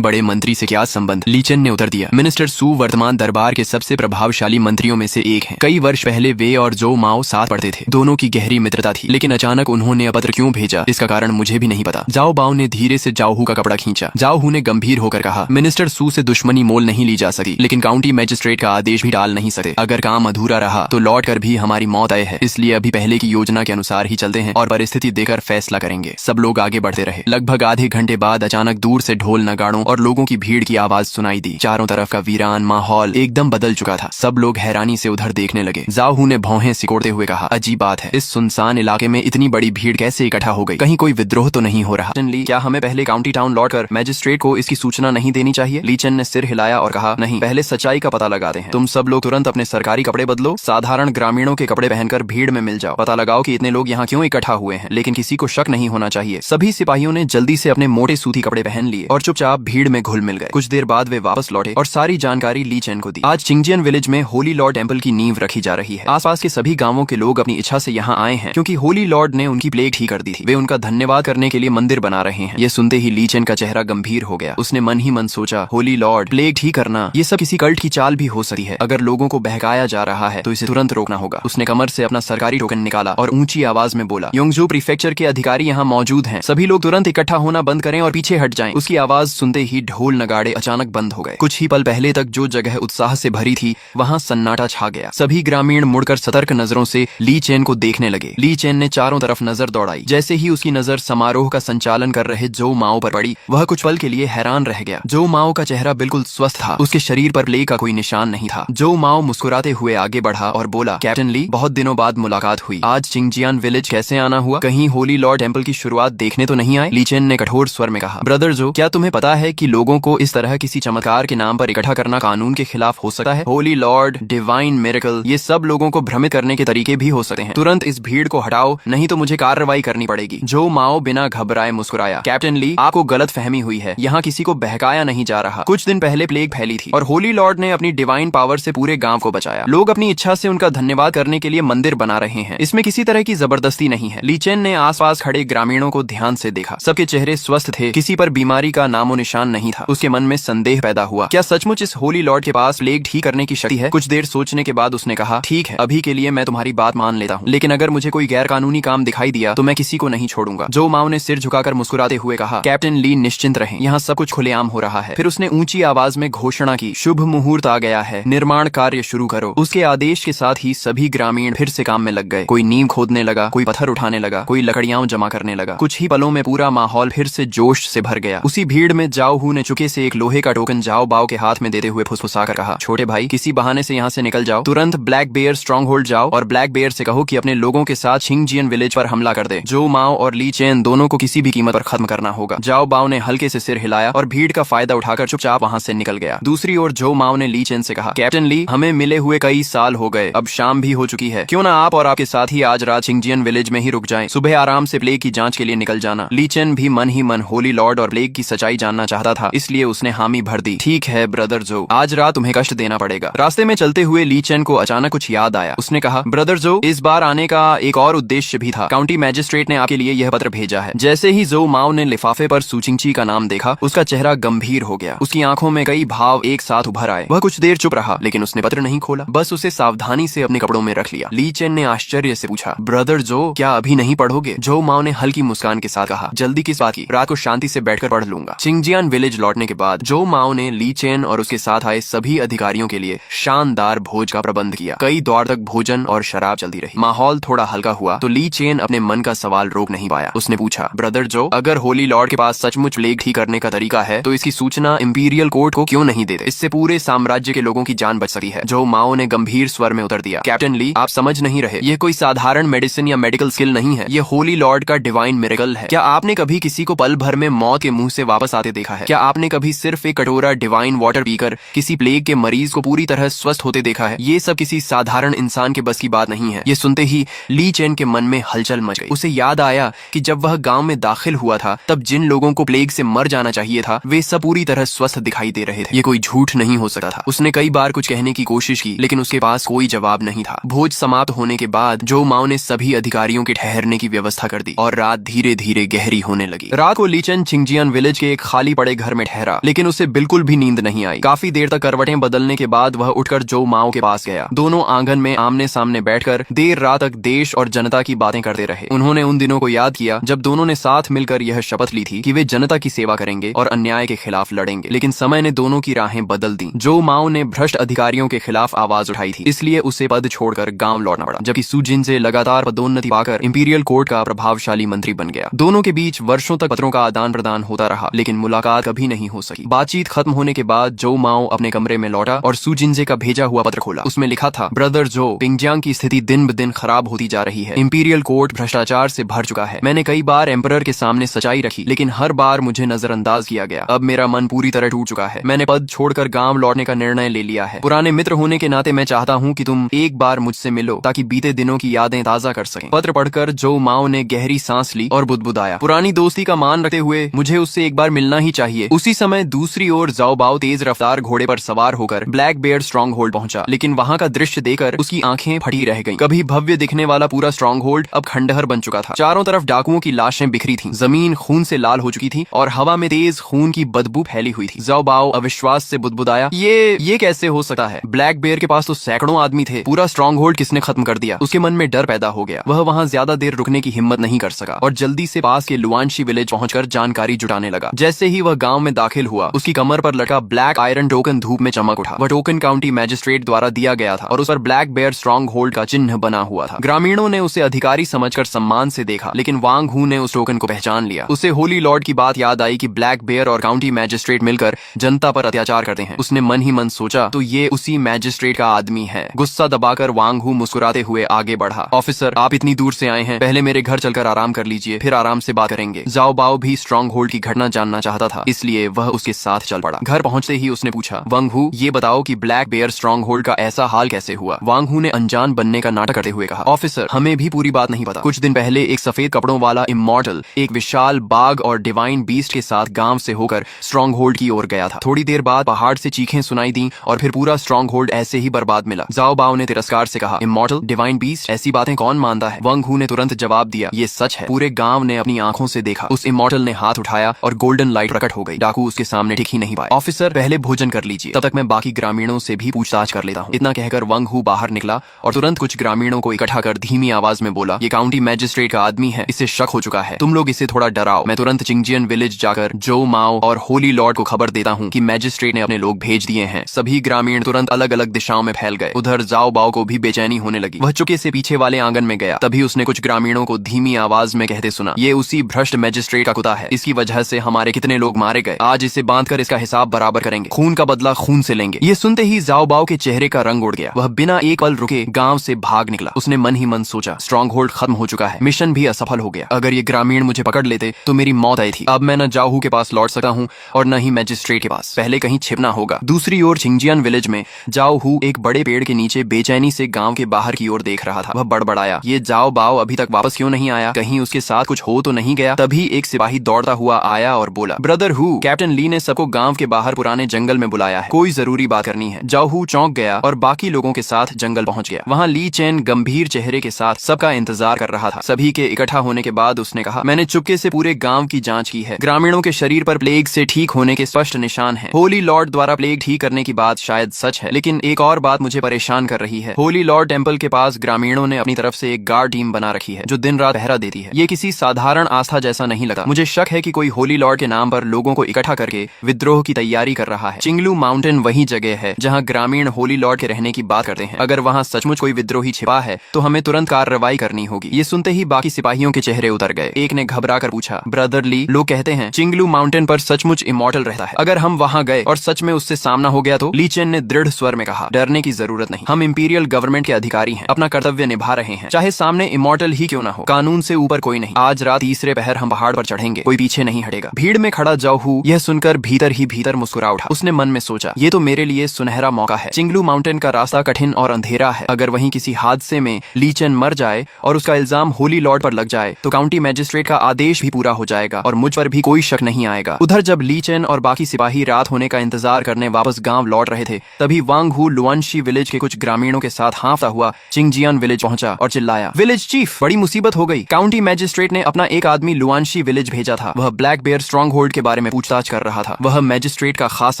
बड़े मंत्री से क्या संबंध? ली चेन ने उत्तर दिया, मिनिस्टर सू वर्तमान दरबार के सबसे प्रभावशाली मंत्रियों में से एक हैं। कई वर्ष पहले वे और जो माओ साथ पढ़ते थे, दोनों की गहरी मित्रता थी, लेकिन अचानक उन्होंने पत्र क्यों भेजा, इसका कारण मुझे भी नहीं पता। जाओ बाओ ने धीरे से जाओ हू का कपड़ा खींचा। जाओ हू ने गंभीर होकर कहा, मिनिस्टर सू से दुश्मनी मोल नहीं ली जा सकती, लेकिन काउंटी मैजिस्ट्रेट का आदेश भी टाल नहीं सकते। अगर काम अधूरा रहा तो लौट कर भी हमारी मौत तय है, इसलिए अभी पहले की योजना के अनुसार ही चलते हैं और परिस्थिति देकर फैसला करेंगे। सब लोग आगे बढ़ते रहे। लगभग आधे घंटे बाद अचानक दूर से ढोल नगाड़ों और लोगों की भीड़ की आवाज सुनाई दी। चारों तरफ का वीरान माहौल एकदम बदल चुका था। सब लोग हैरानी से उधर देखने लगे। जाओ हू ने भौहें सिकोड़ते हुए कहा, अजीब बात है, इस सुनसान इलाके में इतनी बड़ी भीड़ कैसे इकट्ठा हो गई? कहीं कोई विद्रोह तो नहीं हो रहा? ली, क्या हमें पहले काउंटी टाउन लौटकर मैजिस्ट्रेट को इसकी सूचना नहीं देनी चाहिए? ली चेन ने सिर हिलाया और कहा, नहीं, पहले सच्चाई का पता लगाते हैं। तुम सब लोग तुरंत अपने सरकारी कपड़े बदलो, साधारण ग्रामीणों के कपड़े पहनकर भीड़ में मिल जाओ, पता लगाओ कि इतने लोग यहाँ क्यों इकट्ठा हुए हैं। लेकिन किसी को शक नहीं होना चाहिए। सभी सिपाहियों ने जल्दी से अपने मोटे सूती कपड़े पहन लिए और चुपचाप भीड़ में घुल मिल गए। कुछ देर बाद वे वापस लौटे और सारी जानकारी ली चेन को दी। आज चिंगजियन विलेज में होली लॉर्ड टेम्पल की नींव रखी जा रही है। आसपास के सभी गांवों के लोग अपनी इच्छा से यहाँ आए हैं, क्योंकि होली लॉर्ड ने उनकी प्लेग ठीक कर दी थी। वे उनका धन्यवाद करने के लिए मंदिर बना रहे हैं। ये सुनते ही ली चेन का चेहरा गंभीर हो गया। उसने मन ही मन सोचा, होली लॉर्ड, प्लेग ठीक करना, ये सब किसी कल्ट की चाल भी हो सकती है। अगर लोगों को बहकाया जा रहा है तो इसे तुरंत रोकना होगा। उसने कमर से अपना सरकारी टोकन निकाला और ऊंची आवाज में बोला, योंगजू प्रीफेक्चर के अधिकारी यहाँ मौजूद हैं, सभी लोग तुरंत इकट्ठा होना बंद करें और पीछे हट जाएं। उसकी आवाज सुनते ही ढोल नगाड़े अचानक बंद हो गए। कुछ ही पल पहले तक जो जगह उत्साह से भरी थी, वहाँ सन्नाटा छा गया। सभी ग्रामीण मुड़कर सतर्क नजरों से ली चेन को देखने लगे। ली चेन ने चारों तरफ नजर दौड़ाई। जैसे ही उसकी नजर समारोह का संचालन कर रहे जो माओ पर पड़ी, वह कुछ पल के लिए हैरान रह गया। जो माओ का चेहरा बिल्कुल स्वस्थ था, उसके शरीर पर प्लेग का कोई निशान नहीं था। जो माओ मुस्कुराते हुए आगे बढ़ा और बोला, कैप्टन ली, बहुत दिनों बाद मुलाकात हुई। आज चिंगजियान विलेज कैसे आना हुआ? कहीं होली लॉर्ड टेम्पल की शुरुआत देखने तो नहीं आए? ली चेन ने कठोर स्वर में कहा, ब्रदर जो, क्या तुम्हें पता है कि लोगों को इस तरह किसी चमत्कार के नाम पर इकट्ठा करना कानून के खिलाफ हो सकता है? होली लॉर्ड, डिवाइन मिरेकल, ये सब लोगों को भ्रमित करने के तरीके भी हो सकते हैं। तुरंत इस भीड़ को हटाओ, नहीं तो मुझे कार्रवाई करनी पड़ेगी। जो माओ बिना घबराए मुस्कुराया, कैप्टन ली, आपको गलत फहमी हुई है। यहाँ किसी को बहकाया नहीं जा रहा। कुछ दिन पहले प्लेग फैली थी और होली लॉर्ड ने अपनी डिवाइन पावर से पूरे गांव को बचाया। लोग अपनी इच्छा से उनका धन्यवाद करने के लिए मंदिर बना रहे हैं। इसमें किसी तरह की जबरदस्ती नहीं है। ली चेन ने आसपास खड़े ग्रामीणों को ध्यान से देखा। सबके चेहरे स्वस्थ थे, किसी पर बीमारी का नामो निशान नहीं था। उसके मन में संदेह पैदा हुआ, क्या सचमुच इस होली लॉर्ड के पास प्लेग ठीक करने की शक्ति है? कुछ देर सोचने के बाद उसने कहा, ठीक है, अभी के लिए मैं तुम्हारी बात मान लेता हूँ, लेकिन अगर मुझे कोई गैर कानूनी काम दिखाई दिया तो मैं किसी को नहीं छोड़ूंगा। जो माओ ने सिर झुकाकर मुस्कुराते हुए कहा, कैप्टन ली, निश्चिंत रहें, यहाँ सब कुछ खुलेआम हो रहा है। फिर उसने ऊंची आवाज में घोषणा की, शुभ मुहूर्त आ गया है, निर्माण कार्य शुरू करो। उसके आदेश के साथ ही सभी ग्रामीण फिर से काम में लग गए। कोई नींव खोदने लगा, कोई पत्थर उठाने लगा, कोई लकड़ियां जमा करने लगा। कुछ ही पलों में पूरा माहौल फिर से जोश से भर गया। उसी भीड़ में जाओ हू ने चुके से एक लोहे का टोकन जाओ बाओ के हाथ में देते हुए फुसफुसाकर कहा, छोटे भाई, किसी बहाने से यहाँ से निकल जाओ। तुरंत ब्लैक बेयर स्ट्रॉन्ग होल्ड जाओ और ब्लैक बेयर से कहो कि अपने लोगों के साथ चिंगजियन विलेज पर हमला कर दे। जो माओ और ली चेन दोनों को किसी भी कीमत पर खत्म करना होगा। जाओ बाओ ने हल्के से सिर हिलाया और भीड़ का फायदा उठाकर चुपचाप वहाँ से निकल गया। दूसरी ओर जो माओ ने ली चेन से कहा, कैप्टन ली, हमें मिले हुए कई साल हो गए, अब शाम भी हो चुकी है, क्यों ना आप और आपके साथी आज रात चिंगजियन विलेज में ही रुक जाएं, सुबह आराम से प्लेग की जांच के लिए निकल जाना। ली चेन भी मन ही मन होली लॉर्ड और प्लेग की सच्चाई जानना चाहता था, इसलिए उसने हामी भर दी। ठीक है ब्रदर जो, आज रात तुम्हें कष्ट देना पड़ेगा। रास्ते में चलते हुए ली चेन को अचानक कुछ याद आया। उसने कहा, ब्रदर जो, इस बार आने का एक और उद्देश्य भी था। काउंटी मैजिस्ट्रेट ने आपके लिए यह पत्र भेजा है। जैसे ही जो माओ ने लिफाफे पर सुचिंगची का नाम देखा, उसका चेहरा गंभीर हो गया। उसकी आंखों में कई भाव एक साथ उभर आए। वह कुछ देर चुप रहा, लेकिन उसने पत्र नहीं खोला, बस उसे सावधानी से अपने कपड़ों में रख लिया। ली चेन ने आश्चर्य से पूछा, ब्रदर जो, क्या अभी नहीं पढ़ोगे? जो माओ ने हल्की मुस्कान के साथ कहा, जल्दी किस बात की, रात को शांति से बैठकर पढ़ लूंगा। चिंगजियान विलेज लौटने के बाद जो माओ ने ली चेन और उसके साथ आए सभी अधिकारियों के लिए शानदार भोज का प्रबंध किया। कई दौर तक भोजन और शराब चलती रही। माहौल थोड़ा हल्का हुआ तो ली चेन अपने मन का सवाल रोक नहीं पाया। उसने पूछा, ब्रदर जो, अगर होली लॉर्ड के पास सचमुच प्लेग ठीक करने का तरीका है तो इसकी सूचना इंपीरियल कोर्ट को क्यों नहीं देते? इससे पूरे साम्राज्य के लोगों की जान बच सकती है। जो माओ ने गंभीर स्वर में उत्तर दिया, कैप्टन ली, आप समझ नहीं रहे, ये कोई साधारण मेडिसिन या मेडिकल स्किल नहीं है, ये होली लॉर्ड का डिवाइन मिरेकल है। क्या आपने कभी किसी को पल भर में मौत के मुंह से वापस आते देखा है? क्या आपने कभी सिर्फ एक कटोरा डिवाइन वाटर पीकर किसी प्लेग के मरीज को पूरी तरह स्वस्थ होते देखा है? ये सब किसी साधारण इंसान इंसान के बस की बात नहीं है। ये सुनते ही ली चेन के मन में हलचल मच गई। उसे याद आया कि जब वह गांव में दाखिल हुआ था तब जिन लोगों को प्लेग से मर जाना चाहिए था वे सब पूरी तरह स्वस्थ दिखाई दे रहे थे। ये कोई झूठ नहीं हो सकता था। उसने कई बार कुछ कहने की कोशिश की लेकिन उसके पास कोई जवाब नहीं था। भोज समाप्त होने के बाद जो माओ ने सभी अधिकारियों के ठहरने की व्यवस्था कर दी और रात धीरे धीरे गहरी होने लगी। रात को लीचेन चिंगजियान विलेज के एक खाली पड़े घर में ठहरा लेकिन उसे बिल्कुल भी नींद नहीं आई। काफी देर तक करवटें बदलने के बाद वह उठकर जो माओ के पास गया। दोनों आंगन में आमने सामने बैठकर देर रात तक देश और जनता की बातें करते रहे। उन्होंने उन दिनों को याद किया जब दोनों ने साथ मिलकर यह शपथ ली थी कि वे जनता की सेवा करेंगे और अन्याय के खिलाफ लड़ेंगे। लेकिन समय ने दोनों की राहें बदल दी। जो माओ ने भ्रष्ट अधिकारियों के खिलाफ आवाज उठाई थी इसलिए उसे पद छोड़कर गांव लौटना पड़ा, जबकि सु जिनजे लगातार पदोन्नति पाकर इंपीरियल कोर्ट का प्रभावशाली मंत्री बन गया। दोनों के बीच वर्षों तक पत्रों का आदान प्रदान होता रहा लेकिन मुलाकात कभी नहीं हो सकी। बातचीत खत्म होने के बाद जो माओ अपने कमरे में लौटा और सु जिनजे का भेजा हुआ पत्र खोला। उसमें लिखा था, ब्रदर जो, पिंगजियांग की स्थिति दिन ब दिन खराब होती जा रही है। इंपीरियल कोर्ट भ्रष्टाचार से भर चुका है। मैंने कई बार एम्परर के सामने सच्चाई रखी लेकिन हर बार मुझे नजरअंदाज किया गया। अब मेरा मन पूरी तरह टूट चुका है। मैंने पद छोड़कर गांव लौटने का निर्णय ले लिया है। पुराने मित्र होने के नाते मैं चाहता हूं कि तुम एक बार मुझसे मिलो ताकि बीते दिनों की यादें ताजा कर सकें। पत्र पढ़कर जो माओ ने गहरी सांस ली और बुदबुदाया, पुरानी दोस्ती का मान रखते हुए मुझे उससे एक बार मिलना ही चाहिए। उसी समय दूसरी ओर जाओ बाओ तेज रफ्तार घोड़े पर सवार होकर ब्लैक बेयर स्ट्रॉन्ग होल्ड पहुंचा, लेकिन वहां का दृश्य देखकर उसकी आंखें फटी रह गईं। कभी भव्य दिखने वाला पूरा स्ट्रॉन्ग होल्ड अब खंडहर बन चुका था। चारों तरफ डाकुओं की लाशें बिखरी थीं, जमीन खून से लाल हो चुकी थी और हवा में तेज खून की बदबू फैली हुई थी। जाओ बाओ अविश्वास से बुदबुदाया, ये कैसे हो सकता है? ब्लैक बेयर के पास तो सैकड़ों आदमी थे। पूरा स्ट्रॉन्ग होल्ड किसने खत्म कर दिया? उसके मन में डर पैदा हो गया। वह वहां ज्यादा देर रुकने की हिम्मत नहीं कर सका और जल्दी से पास के लुआनशी विलेज पहुंचकर जानकारी जुटाने लगा। जैसे ही वह गांव में दाखिल हुआ उसकी कमर पर लटका ब्लैक आयरन टोकन धूप में चमक उठा। वह टोकन काउंटी मैजिस्ट्रेट द्वारा दिया गया था और उस पर ब्लैक बेयर स्ट्रॉन्ग होल्ड का चिन्ह बना हुआ था। ग्रामीणों ने उसे अधिकारी समझकर सम्मान से देखा लेकिन वांग हू ने उस टोकन को पहचान लिया। उसे होली लॉर्ड की बात याद आई कि ब्लैक बेयर और काउंटी मैजिस्ट्रेट मिलकर जनता पर अत्याचार करते हैं। उसने मन ही मन सोचा, तो ये उसी मैजिस्ट्रेट का आदमी है। गुस्सा दबाकर वांग हू मुस्कुराते हुए आगे बढ़ा, ऑफिसर आप इतनी दूर से आए हैं, पहले मेरे घर चलकर आराम कर लीजिए, फिर आराम से बात करेंगे। जाओ बाओ भी स्ट्रॉन्ग होल्ड की घटना जानना चाहता था इसलिए वह उसके साथ चल पड़ा। घर पहुंचते ही उसने पूछा, वांग हू ये बताओ कि ब्लैक बेयर स्ट्रॉन्ग होल्ड का ऐसा हाल कैसे हुआ? वांग हू ने अनजान बनने का नाटक करते हुए कहा, ऑफिसर हमें भी पूरी बात नहीं पता। कुछ दिन पहले एक सफेद कपड़ों वाला इमॉर्टल एक विशाल बाघ और डिवाइन बीस्ट के साथ गांव से होकर स्ट्रॉन्ग होल्ड की ओर गया था। थोड़ी देर बाद पहाड़ से चीखें सुनाई दी और फिर पूरा स्ट्रॉन्ग होल्ड ऐसे ही बर्बाद मिला। जाओ बाओ ने तिरस्कार से कहा, इमॉर्टल, डिवाइन बीस्ट, ऐसी बातें कौन मानता है? वांग हू ने तुरंत जवाब दिया, ये सच है। पूरे गांव ने अपनी आंखों से देखा। उस इमॉर्टल ने हाथ उठाया और गोल्डन लाइट प्रकट हो गई। डाकू उसके सामने टिक ही नहीं पाए। ऑफिसर पहले भोजन कर लीजिए, तब तक मैं बाकी ग्रामीणों से भी पूछताछ कर लेता हूँ। इतना कहकर वांग हू बाहर निकला और तुरंत कुछ ग्रामीणों को इकट्ठा कर धीमी आवाज में बोला, ये काउंटी मैजिस्ट्रेट का आदमी है, इसे शक हो चुका है, तुम लोग इसे थोड़ा डराओ। मैं तुरंत चिंगजियन विलेज जाकर जो माओ और होली लॉर्ड को खबर देता हूँ कि मैजिस्ट्रेट ने अपने लोग भेज दिए हैं। सभी ग्रामीण तुरंत अलग अलग दिशाओं में फैल गए। उधर जाओ बाओ को भी बेचैनी होने लगी। वह चुके से पीछे वाले आंगन में गया। तभी उसने कुछ ग्रामीणों को धीमी आवाज में कहते सुना, ये उसी भ्रष्ट मैजिस्ट्रेट का कुत्ता है, इसकी वजह से हमारे कितने लोग मारे गए। आज इसे बांधकर इसका हिसाब बराबर करेंगे, खून का बदला खून से लेंगे। ये सुनते ही जाओ बाओ के चेहरे का रंग उड़ गया। वह बिना एक पल रुके गांव से भाग निकला। उसने मन ही मन सोचा, स्ट्रॉन्ग होल्ड खत्म हो चुका है, मिशन भी असफल हो गया। अगर ये ग्रामीण मुझे पकड़ लेते तो मेरी मौत आई थी। अब मैं न जाओ के पास लौट सकता हूँ और न ही मैजिस्ट्रेट के पास, पहले कहीं छिपना होगा। दूसरी ओर चिंगजियान विलेज में जाओ हू एक बड़े पेड़ के नीचे बेचैनी से गांव के बाहर की ओर देख रहा था। वह बड़बड़ाया, ये जाओ बाओ अभी तक वापस क्यों नहीं आया? कहीं उसके साथ कुछ हो तो नहीं गया? तभी एक सिपाही दौड़ता हुआ आया और बोला, ब्रदर हू, कैप्टन ली ने सबको गांव के बाहर पुराने जंगल में बुलाया है, कोई जरूरी बात करनी है। जाओ हू चौंक गया और बाकी लोगों के साथ जंगल पहुंच गया। वहां ली चेन गंभीर चेहरे के साथ सबका इंतजार कर रहा था। सभी के इकट्ठा होने के बाद उसने कहा, मैंने चुपके से पूरे गांव की जांच की है। ग्रामीणों के शरीर पर प्लेग से ठीक होने के स्पष्ट निशान हैं। होली लॉर्ड द्वारा प्लेग ठीक करने की बात शायद सच है, लेकिन एक और बात मुझे परेशान कर रही है। होली लॉर्ड टेम्पल के पास ग्रामीणों ने अपनी तरफ से एक गार्ड टीम बना रखी है जो दिन रात पहरा देती है। ये किसी साधारण आस्था जैसा नहीं लगा। मुझे शक है कि कोई होली लॉर्ड के नाम पर लोगों को इकट्ठा करके विद्रोह की तैयारी कर रहा है। चिंगलू माउंटेन वही जगह है जहाँ ग्रामीण होली लॉर्ड के रहने की बात करते हैं। अगर वहाँ सचमुच कोई विद्रोही छिपा है तो हमें तुरंत कार्रवाई करनी होगी। ये सुनते ही बाकी सिपाहियों के चेहरे उतर गए। एक ने घबरा कर पूछा, ब्रदर ली, लोग कहते हैं चिंगलू माउंटेन पर सचमुच इमॉर्टल रहता है, अगर हम वहाँ गए और सच में उससे सामना हो गया तो? ली चेन ने दृढ़ स्वर में कहा, डरने की जरूरत नहीं, हम इंपीरियल गवर्नमेंट के अधिकारी हैं, अपना कर्तव्य निभा रहे हैं, चाहे सामने इमॉर्टल ही क्यों ना हो। कानून से ऊपर कोई नहीं। आज रात तीसरे पहर हम पहाड़ पर चढ़ेंगे, कोई पीछे नहीं हटेगा। भीड़ में खड़ा जाओ हू यह सुनकर भीतर ही भीतर मुस्कुरा उठा। उसने मन में सोचा, ये तो मेरे लिए सुनहरा मौका है। चिंगलू माउंटेन का रास्ता कठिन और अंधेरा क्या है? अगर वहीं किसी हादसे में ली चेन मर जाए और उसका इल्जाम होली लॉर्ड पर लग जाए तो काउंटी मैजिस्ट्रेट का आदेश भी पूरा हो जाएगा और मुझ पर भी कोई शक नहीं आएगा। उधर जब ली चेन और बाकी सिपाही रात होने का इंतजार करने वापस गांव लौट रहे थे, तभी वांग हू लुआनशी विलेज के कुछ ग्रामीणों के साथ हांफता हुआ चिंगजियान विलेज पहुंचा और चिल्लाया, विलेज चीफ, बड़ी मुसीबत हो गई। काउंटी मैजिस्ट्रेट ने अपना एक आदमी लुआनशी विलेज भेजा था। वह ब्लैक बेयर स्ट्रॉन्ग होल्ड के बारे में पूछताछ कर रहा था। वह मैजिस्ट्रेट का खास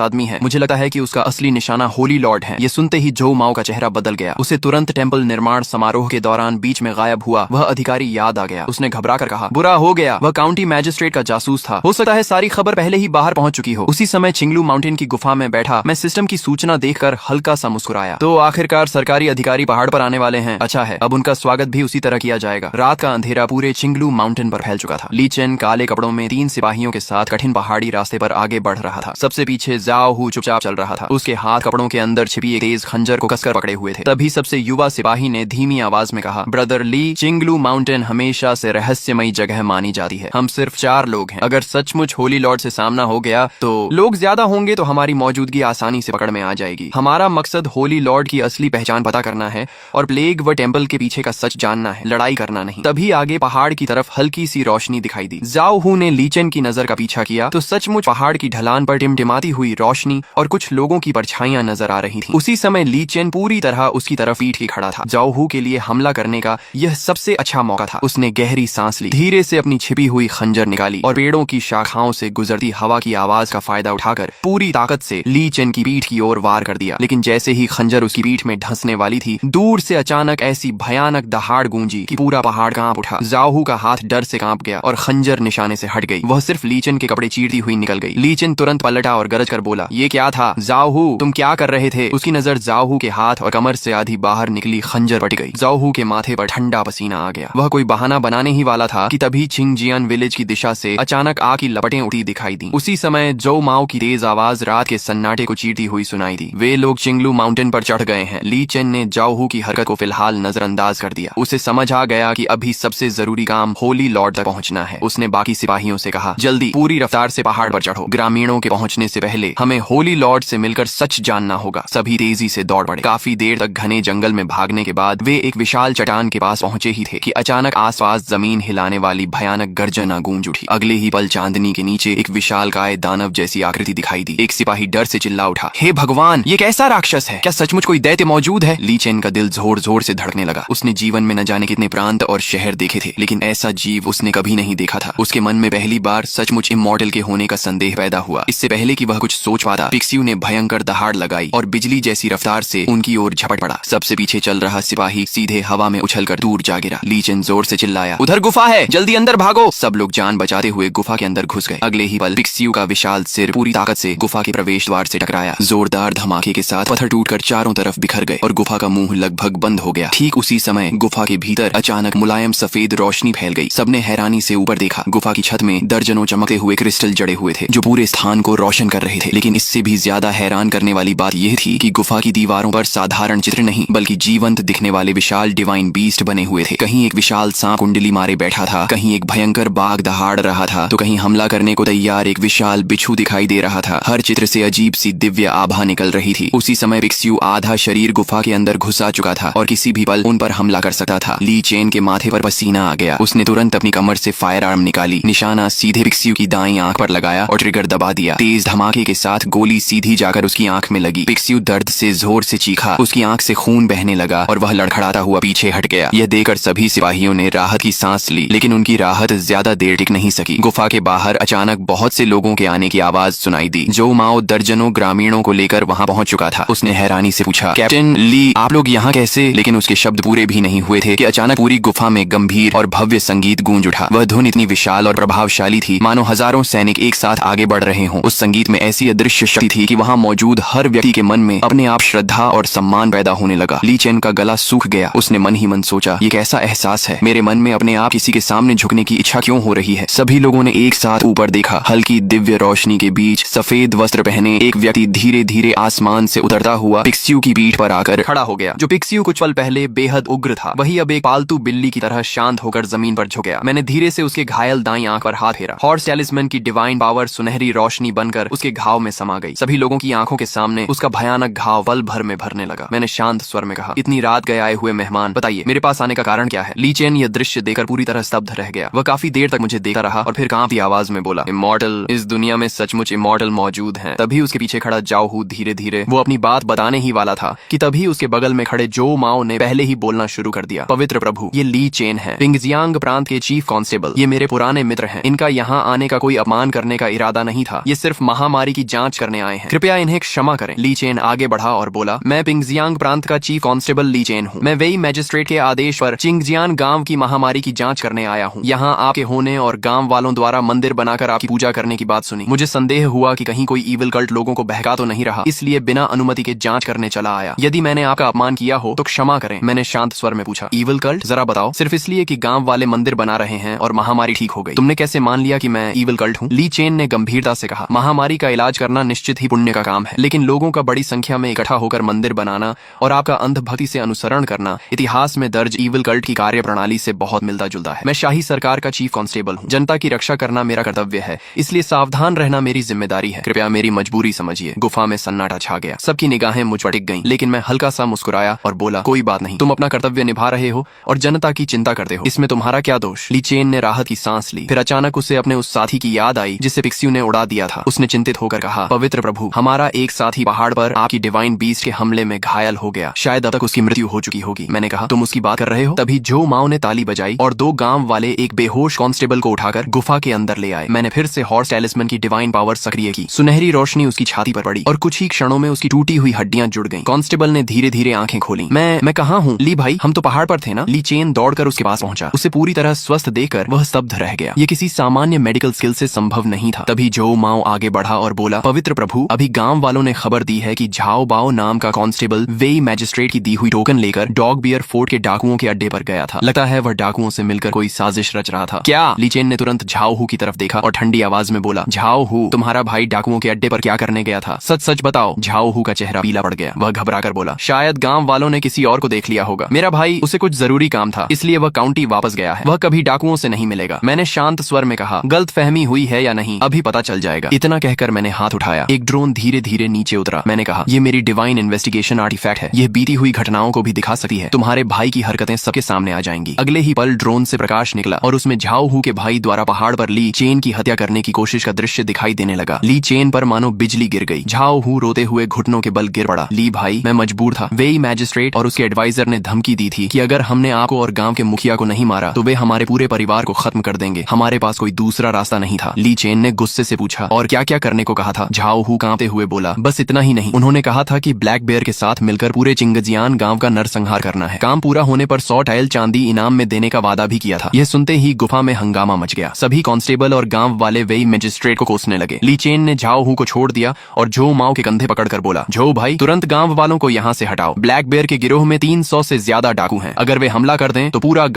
आदमी है। मुझे लगता है कि उसका असली निशाना होली लॉर्ड है। ये सुनते ही जो माओ का चेहरा बदल गया। उसे तुरंत टेंपल निर्माण समारोह के दौरान बीच में गायब हुआ वह अधिकारी याद आ गया। उसने घबरा कर कहा, बुरा हो गया, वह काउंटी मैजिस्ट्रेट का जासूस था। हो सकता है सारी खबर पहले ही बाहर पहुंच चुकी हो। उसी समय चिंगलू माउंटेन की गुफा में बैठा मैं सिस्टम की सूचना देखकर हल्का सा मुस्कुराया। तो आखिरकार सरकारी अधिकारी पहाड़ पर आने वाले हैं। अच्छा है, अब उनका स्वागत भी उसी तरह किया जाएगा। रात का अंधेरा पूरे चिंगलू माउंटेन पर फैल चुका था। ली चेन काले कपड़ों में 3 सिपाहियों के साथ कठिन पहाड़ी रास्ते पर आगे बढ़ रहा था। सबसे पीछे जाओ हू चुपचाप चल रहा था। उसके हाथ कपड़ों के अंदर छिपी एक तेज खंजर को कसकर पकड़े हुए थे। तभी सबसे युवा सिपाही ने धीमी आवाज में कहा, ब्रदर ली, चिंगलू माउंटेन हमेशा से रहस्यमयी जगह मानी जाती है। हम सिर्फ 4 लोग हैं। अगर सचमुच होली लॉर्ड से सामना हो गया तो लोग ज्यादा होंगे तो हमारी मौजूदगी आसानी से पकड़ में आ जाएगी। हमारा मकसद होली लॉर्ड की असली पहचान पता करना है और प्लेग व टेंपल के पीछे का सच जानना है, लड़ाई करना नहीं। तभी आगे पहाड़ की तरफ हल्की सी रोशनी दिखाई दी। जाओ हू ने ली चेन की नजर का पीछा किया तो सचमुच पहाड़ की ढलान पर टिमटिमाती हुई रोशनी और कुछ लोगों की परछाइयां नजर आ रही थी। उसी समय ली चेन पूरी तरह उसकी तरफ पीट के खड़ा था। जाओ हू के लिए हमला करने का यह सबसे अच्छा मौका था। उसने गहरी सांस ली, धीरे से अपनी छिपी हुई खंजर निकाली और पेड़ों की शाखाओं से गुजरती हवा की आवाज का फायदा उठाकर पूरी ताकत से ली चेन की पीठ की ओर वार कर दिया। लेकिन जैसे ही खंजर उसकी पीठ में धंसने वाली थी, दूर से अचानक ऐसी भयानक दहाड़ गूंजी कि पूरा पहाड़ कांप उठा। जाओ हू का हाथ डर से कांप गया और खंजर निशाने से हट गई। वह सिर्फ ली चेन के कपड़े चीरती हुई निकल गई। ली चेन तुरंत पलटा और गरज कर बोला, ये क्या था? जाओ हू, तुम क्या कर रहे थे? उसकी नजर जाओ हू के हाथ और कमर से आधी बाहर निकली खंजर पट गई। जाओ हू के माथे पर ठंडा पसीना आ गया। वह कोई बहाना बनाने ही वाला था कि तभी चिंगजियान विलेज की दिशा से अचानक आग की लपटें उठी दिखाई दी। उसी समय जो माओ की तेज आवाज रात के सन्नाटे को चीरती हुई सुनाई दी। वे लोग चिंगलू माउंटेन पर चढ़ गए हैं। ली चेन ने जाओ हू की हरकत को फिलहाल नजरअंदाज कर दिया। उसे समझ आ गया कि अभी सबसे जरूरी काम होली लॉर्ड तक पहुंचना है। उसने बाकी सिपाहियों से कहा, जल्दी पूरी रफ्तार से पहाड़ पर चढ़ो। ग्रामीणों के पहुंचने से पहले हमें होली लॉर्ड से मिलकर सच जानना होगा। सभी तेजी से दौड़ पड़े। काफी देर तक घने जंगल में भागने के बाद वे एक विशाल चट्टान के पास पहुंचे ही थे कि अचानक आसपास जमीन हिलाने वाली भयानक गर्जना गूंज उठी। अगले ही पल चांदनी के नीचे एक विशालकाय दानव जैसी आकृति दिखाई दी। एक सिपाही डर से चिल्ला उठा, हे भगवान, ये कैसा राक्षस है? क्या सचमुच कोई दैत्य मौजूद है? ली चेन का दिल जोर जोर से धड़कने लगा। उसने जीवन में न जाने कितने प्रांत और शहर देखे थे, लेकिन ऐसा जीव उसने कभी नहीं देखा था। उसके मन में पहली बार सचमुच इमॉर्टल के होने का संदेह पैदा हुआ। इससे पहले कि वह कुछ सोच पाता, पिक्सियू ने भयंकर दहाड़ लगाई और बिजली जैसी रफ्तार से उनकी ओर झपट पड़ा। सबसे पीछे चल रहा सिपाही सीधे हवा में उछलकर दूर जा गिरा। ली चेन जोर से चिल्लाया, उधर गुफा है, जल्दी अंदर भागो। सब लोग जान बचाते हुए गुफा के अंदर घुस गए। अगले ही पल पिक्सियू का विशाल सिर पूरी ताकत से गुफा के प्रवेश द्वार से टकराया। जोरदार धमाके के साथ पत्थर टूटकर चारों तरफ बिखर गए और गुफा का मुंह लगभग बंद हो गया। ठीक उसी समय गुफा के भीतर अचानक मुलायम सफेद रोशनी फैल गई। सबने हैरानी से ऊपर देखा। गुफा की छत में दर्जनों चमकते हुए क्रिस्टल जड़े हुए थे जो पूरे स्थान को रोशन कर रहे थे। लेकिन इससे भी ज्यादा हैरान करने वाली बात यह थी कि गुफा की दीवारों पर साधारण चित्र नहीं बल्कि जीवंत दिखने वाले विशाल डिवाइन बीस्ट बने हुए थे। कहीं एक विशाल सांप कुंडली मारे बैठा था, कहीं एक भयंकर बाघ दहाड़ रहा था, तो कहीं हमला करने को तैयार एक विशाल बिच्छू दिखाई दे रहा था। हर चित्र से अजीब सी दिव्य आभा निकल रही थी। उसी समय पिक्सियू आधा शरीर गुफा के अंदर घुसा चुका था और किसी भी पल उन पर हमला कर सकता था। ली चेन के माथे पर पसीना आ गया। उसने तुरंत अपनी कमर से फायर आर्म निकाली, निशाना सीधे पिक्सियू की दाईं आंख पर लगाया और ट्रिगर दबा दिया। तेज धमाके के साथ गोली सीधी जाकर उसकी आंख में लगी। पिक्सियू दर्द से जोर से चीखा। उसकी आंख से खून बहने लगा और वह लड़खड़ाता हुआ पीछे हट गया। यह देखकर सभी सिपाहियों ने राहत की सांस ली, लेकिन उनकी राहत ज्यादा देर टिक नहीं सकी। गुफा के बाहर अचानक बहुत से लोगों के आने की आवाज सुनाई दी। जो माओ दर्जनों ग्रामीणों को लेकर वहां पहुंच चुका था। उसने हैरानी से पूछा, कैप्टन ली, आप लोग यहाँ कैसे? लेकिन उसके शब्द पूरे भी नहीं हुए थे कि अचानक पूरी गुफा में गंभीर और भव्य संगीत गूंज उठा। वह धुन इतनी विशाल और प्रभावशाली थी मानो हजारों सैनिक एक साथ आगे बढ़ रहे हों। उस संगीत में ऐसी अदृश्य शक्ति थी कि वहां मौजूद हर व्यक्ति के मन में अपने आप श्रद्धा और सम्मान पैदा होने लगा। ली चेन का गला सूख गया। उसने मन ही मन सोचा, ये कैसा एहसास है? मेरे मन में अपने आप किसी के सामने झुकने की इच्छा क्यों हो रही है? सभी लोगों ने एक साथ ऊपर देखा। हल्की दिव्य रोशनी के बीच सफेद वस्त्र पहने एक व्यक्ति धीरे धीरे आसमान से उतरता हुआ पिक्सियू की पीठ पर आकर खड़ा हो गया। जो पिक्सियू कुछ पल पहले बेहद उग्र था, वही अब एक पालतू बिल्ली की तरह शांत होकर जमीन पर झुक गया। मैंने धीरे से उसके घायल दाईं आंख पर हाथ फेरा। हॉर्स टैलिस्मैन की डिवाइन पावर सुनहरी रोशनी बनकर उसके घाव में समा गई। सभी लोगों की आंखों के सामने उसका भयानक घाव पल भर में भरने लगा। मैंने शांत शांत स्वर में कहा, इतनी रात गए आए हुए मेहमान, बताइए मेरे पास आने का कारण क्या है। ली चेन यह दृश्य देखकर पूरी तरह स्तब्ध रह गया। वह काफी देर तक मुझे देखता रहा और फिर कांपती आवाज में बोला, इमॉर्टल, इस दुनिया में सचमुच इमॉर्टल मौजूद हैं। तभी उसके पीछे खड़ा जाओ हू धीरे धीरे वो अपनी बात बताने ही वाला था कि तभी उसके बगल में खड़े जो माओ ने पहले ही बोलना शुरू कर दिया, पवित्र प्रभु, ये ली चेन है, पिंगजियांग प्रांत के चीफ कांस्टेबल। ये मेरे पुराने मित्र हैं। इनका यहाँ आने का कोई अपमान करने का इरादा नहीं था। ये सिर्फ महामारी की जांच करने आए हैं। कृपया इन्हें क्षमा करें। ली चेन आगे बढ़ा और बोला, मैं पिंगजियांग प्रांत का चीफ कांस्टेबल ली चेन हूँ। मैं वेई मैजिस्ट्रेट के आदेश पर चिंगजियान गांव की महामारी की जांच करने आया हूँ। यहाँ आपके होने और गांव वालों द्वारा मंदिर बनाकर आपकी पूजा करने की बात सुनी। मुझे संदेह हुआ कि कहीं कोई ईविल कल्ट लोगों को बहका तो नहीं रहा, इसलिए बिना अनुमति के जांच करने चला आया। यदि मैंने आपका अपमान किया हो तो क्षमा करें। मैंने शांत स्वर में पूछा, ईविल कल्ट? जरा बताओ। सिर्फ इसलिए कि गांव वाले मंदिर बना रहे हैं और महामारी ठीक हो गई, तुमने कैसे मान लिया कि मैं ईविल कल्ट हूँ? ली चेन ने गंभीरता से कहा, महामारी का इलाज करना निश्चित ही पुण्य का काम है, लेकिन लोगों का बड़ी संख्या में इकट्ठा होकर मंदिर बनाना और आपका अंधभक्ति से अनुसरण करना इतिहास में दर्ज ईविल कल्ट की कार्य प्रणाली से बहुत मिलता जुलता है। मैं शाही सरकार का चीफ कांस्टेबल हूँ। जनता की रक्षा करना मेरा कर्तव्य है, इसलिए सावधान रहना मेरी जिम्मेदारी है। कृपया मेरी मजबूरी समझिए। गुफा में सन्नाटा छा गया। सबकी निगाहें मुझ पर टिक गईं, लेकिन मैं हल्का सा मुस्कुराया और बोला, कोई बात नहीं, तुम अपना कर्तव्य निभा रहे हो और जनता की चिंता करते हो, इसमें तुम्हारा क्या दोष? ली चेन ने राहत की सांस ली। फिर अचानक उसे अपने उस साथी की याद आई जिसे पिक्सियों ने उड़ा दिया था। उसने चिंतित होकर कहा, पवित्र प्रभु, हमारा एक साथी पहाड़ पर आपकी डिवाइन बीस्ट के हमले में घायल हो गया। शायद अब तक उसकी मृत्यु हो चुकी होगी। मैंने कहा, तुम उसकी बात कर रहे हो? तभी जो माओ ने ताली बजाई और दो गांव वाले एक बेहोश कांस्टेबल को उठाकर गुफा के अंदर ले आए। मैंने फिर से हॉर्स टैलिस्मन की डिवाइन पावर सक्रिय की। सुनहरी रोशनी उसकी छाती पर पड़ी और कुछ ही क्षणों में उसकी टूटी हुई हड्डियां जुड़ गईं। कांस्टेबल ने धीरे धीरे आंखें खोली। मैं कहाँ हूँ? ली भाई, हम तो पहाड़ पर थे ना? ली चेन दौड़कर उसके पास पहुंचा। उसे पूरी तरह स्वस्थ देखकर वह स्तब्ध रह गया। ये किसी सामान्य मेडिकल स्किल से संभव नहीं था। तभी जो माओ आगे बढ़ा और बोला, पवित्र प्रभु, अभी गांव वालों ने खबर दी है कि झाओ बाओ नाम का कांस्टेबल वेई मैजिस्ट्रेट की दी हुई टोकन लेकर डॉग बियर फोर्ट के डाकुओं के अड्डे पर गया था। लगता है वह डाकुओं से मिलकर कोई साजिश रच रहा था। क्या? ली चेन ने तुरंत झाओ हू की तरफ देखा और ठंडी आवाज में बोला, झाओ हू, तुम्हारा भाई डाकुओं के अड्डे पर क्या करने गया था? सच सच बताओ। झाओ हू का चेहरा पीला पड़ गया। वह घबरा कर बोला, शायद गांव वालों ने किसी और को देख लिया होगा। मेरा भाई, उसे कुछ जरूरी काम था, इसलिए वह काउंटी वापस गया है। वह कभी डाकुओं से नहीं मिलेगा। मैंने शांत स्वर में कहा, गलत फहमी हुई है या नहीं, अभी पता चल जाएगा। इतना कहकर मैंने हाथ उठाया। एक ड्रोन धीरे धीरे नीचे उतरा। मैंने कहा, ये मेरी डिवाइन इन्वेस्टिगेशन आर्टिफैक्ट है। यह बीती हुई घटनाओं को भी दिखा सकती है। तुम्हारे भाई की हरकतें सबके सामने आ जाएंगी। अगले ही पल ड्रोन से प्रकाश निकला और उसमें झाओ हू के भाई द्वारा पहाड़ पर ली चेन की हत्या करने की कोशिश का दृश्य दिखाई देने लगा। ली चेन पर मानो बिजली गिर गई। झाओ हू रोते हुए घुटनों के बल गिर पड़ा। ली भाई, मैं मजबूर था। वेई मैजिस्ट्रेट और उसके एडवाइजर ने धमकी दी थी कि अगर हमने आपको और गांव के मुखिया को नहीं मारा तो वे हमारे पूरे परिवार को खत्म कर देंगे। हमारे पास कोई दूसरा रास्ता नहीं था। ली चेन ने गुस्से से पूछा, और क्या क्या करने को कहा था? झाओ हू कांपते हुए बोला, बस इतना ही नहीं, उन्होंने कहा था कि ब्लैक बेयर के साथ मिलकर पूरे चिंगजियान गांव का नरसंहार करना है। काम पूरा होने पर 100 टाइल चांदी इनाम में देने का वादा भी किया था। यह सुनते ही गुफा में हंगामा मच गया। सभी कांस्टेबल और गांव वाले वेई मैजिस्ट्रेट को कोसने लगे। ली चेन ने झाओ हू को छोड़ दिया और झो माओ के कंधे पकड़कर बोला, झो भाई, तुरंत गांव वालों को यहाँ से हटाओ। ब्लैक बेयर के गिरोह में 300 से ज्यादा डाकू हैं। अगर वे हमला कर दें तो पूरा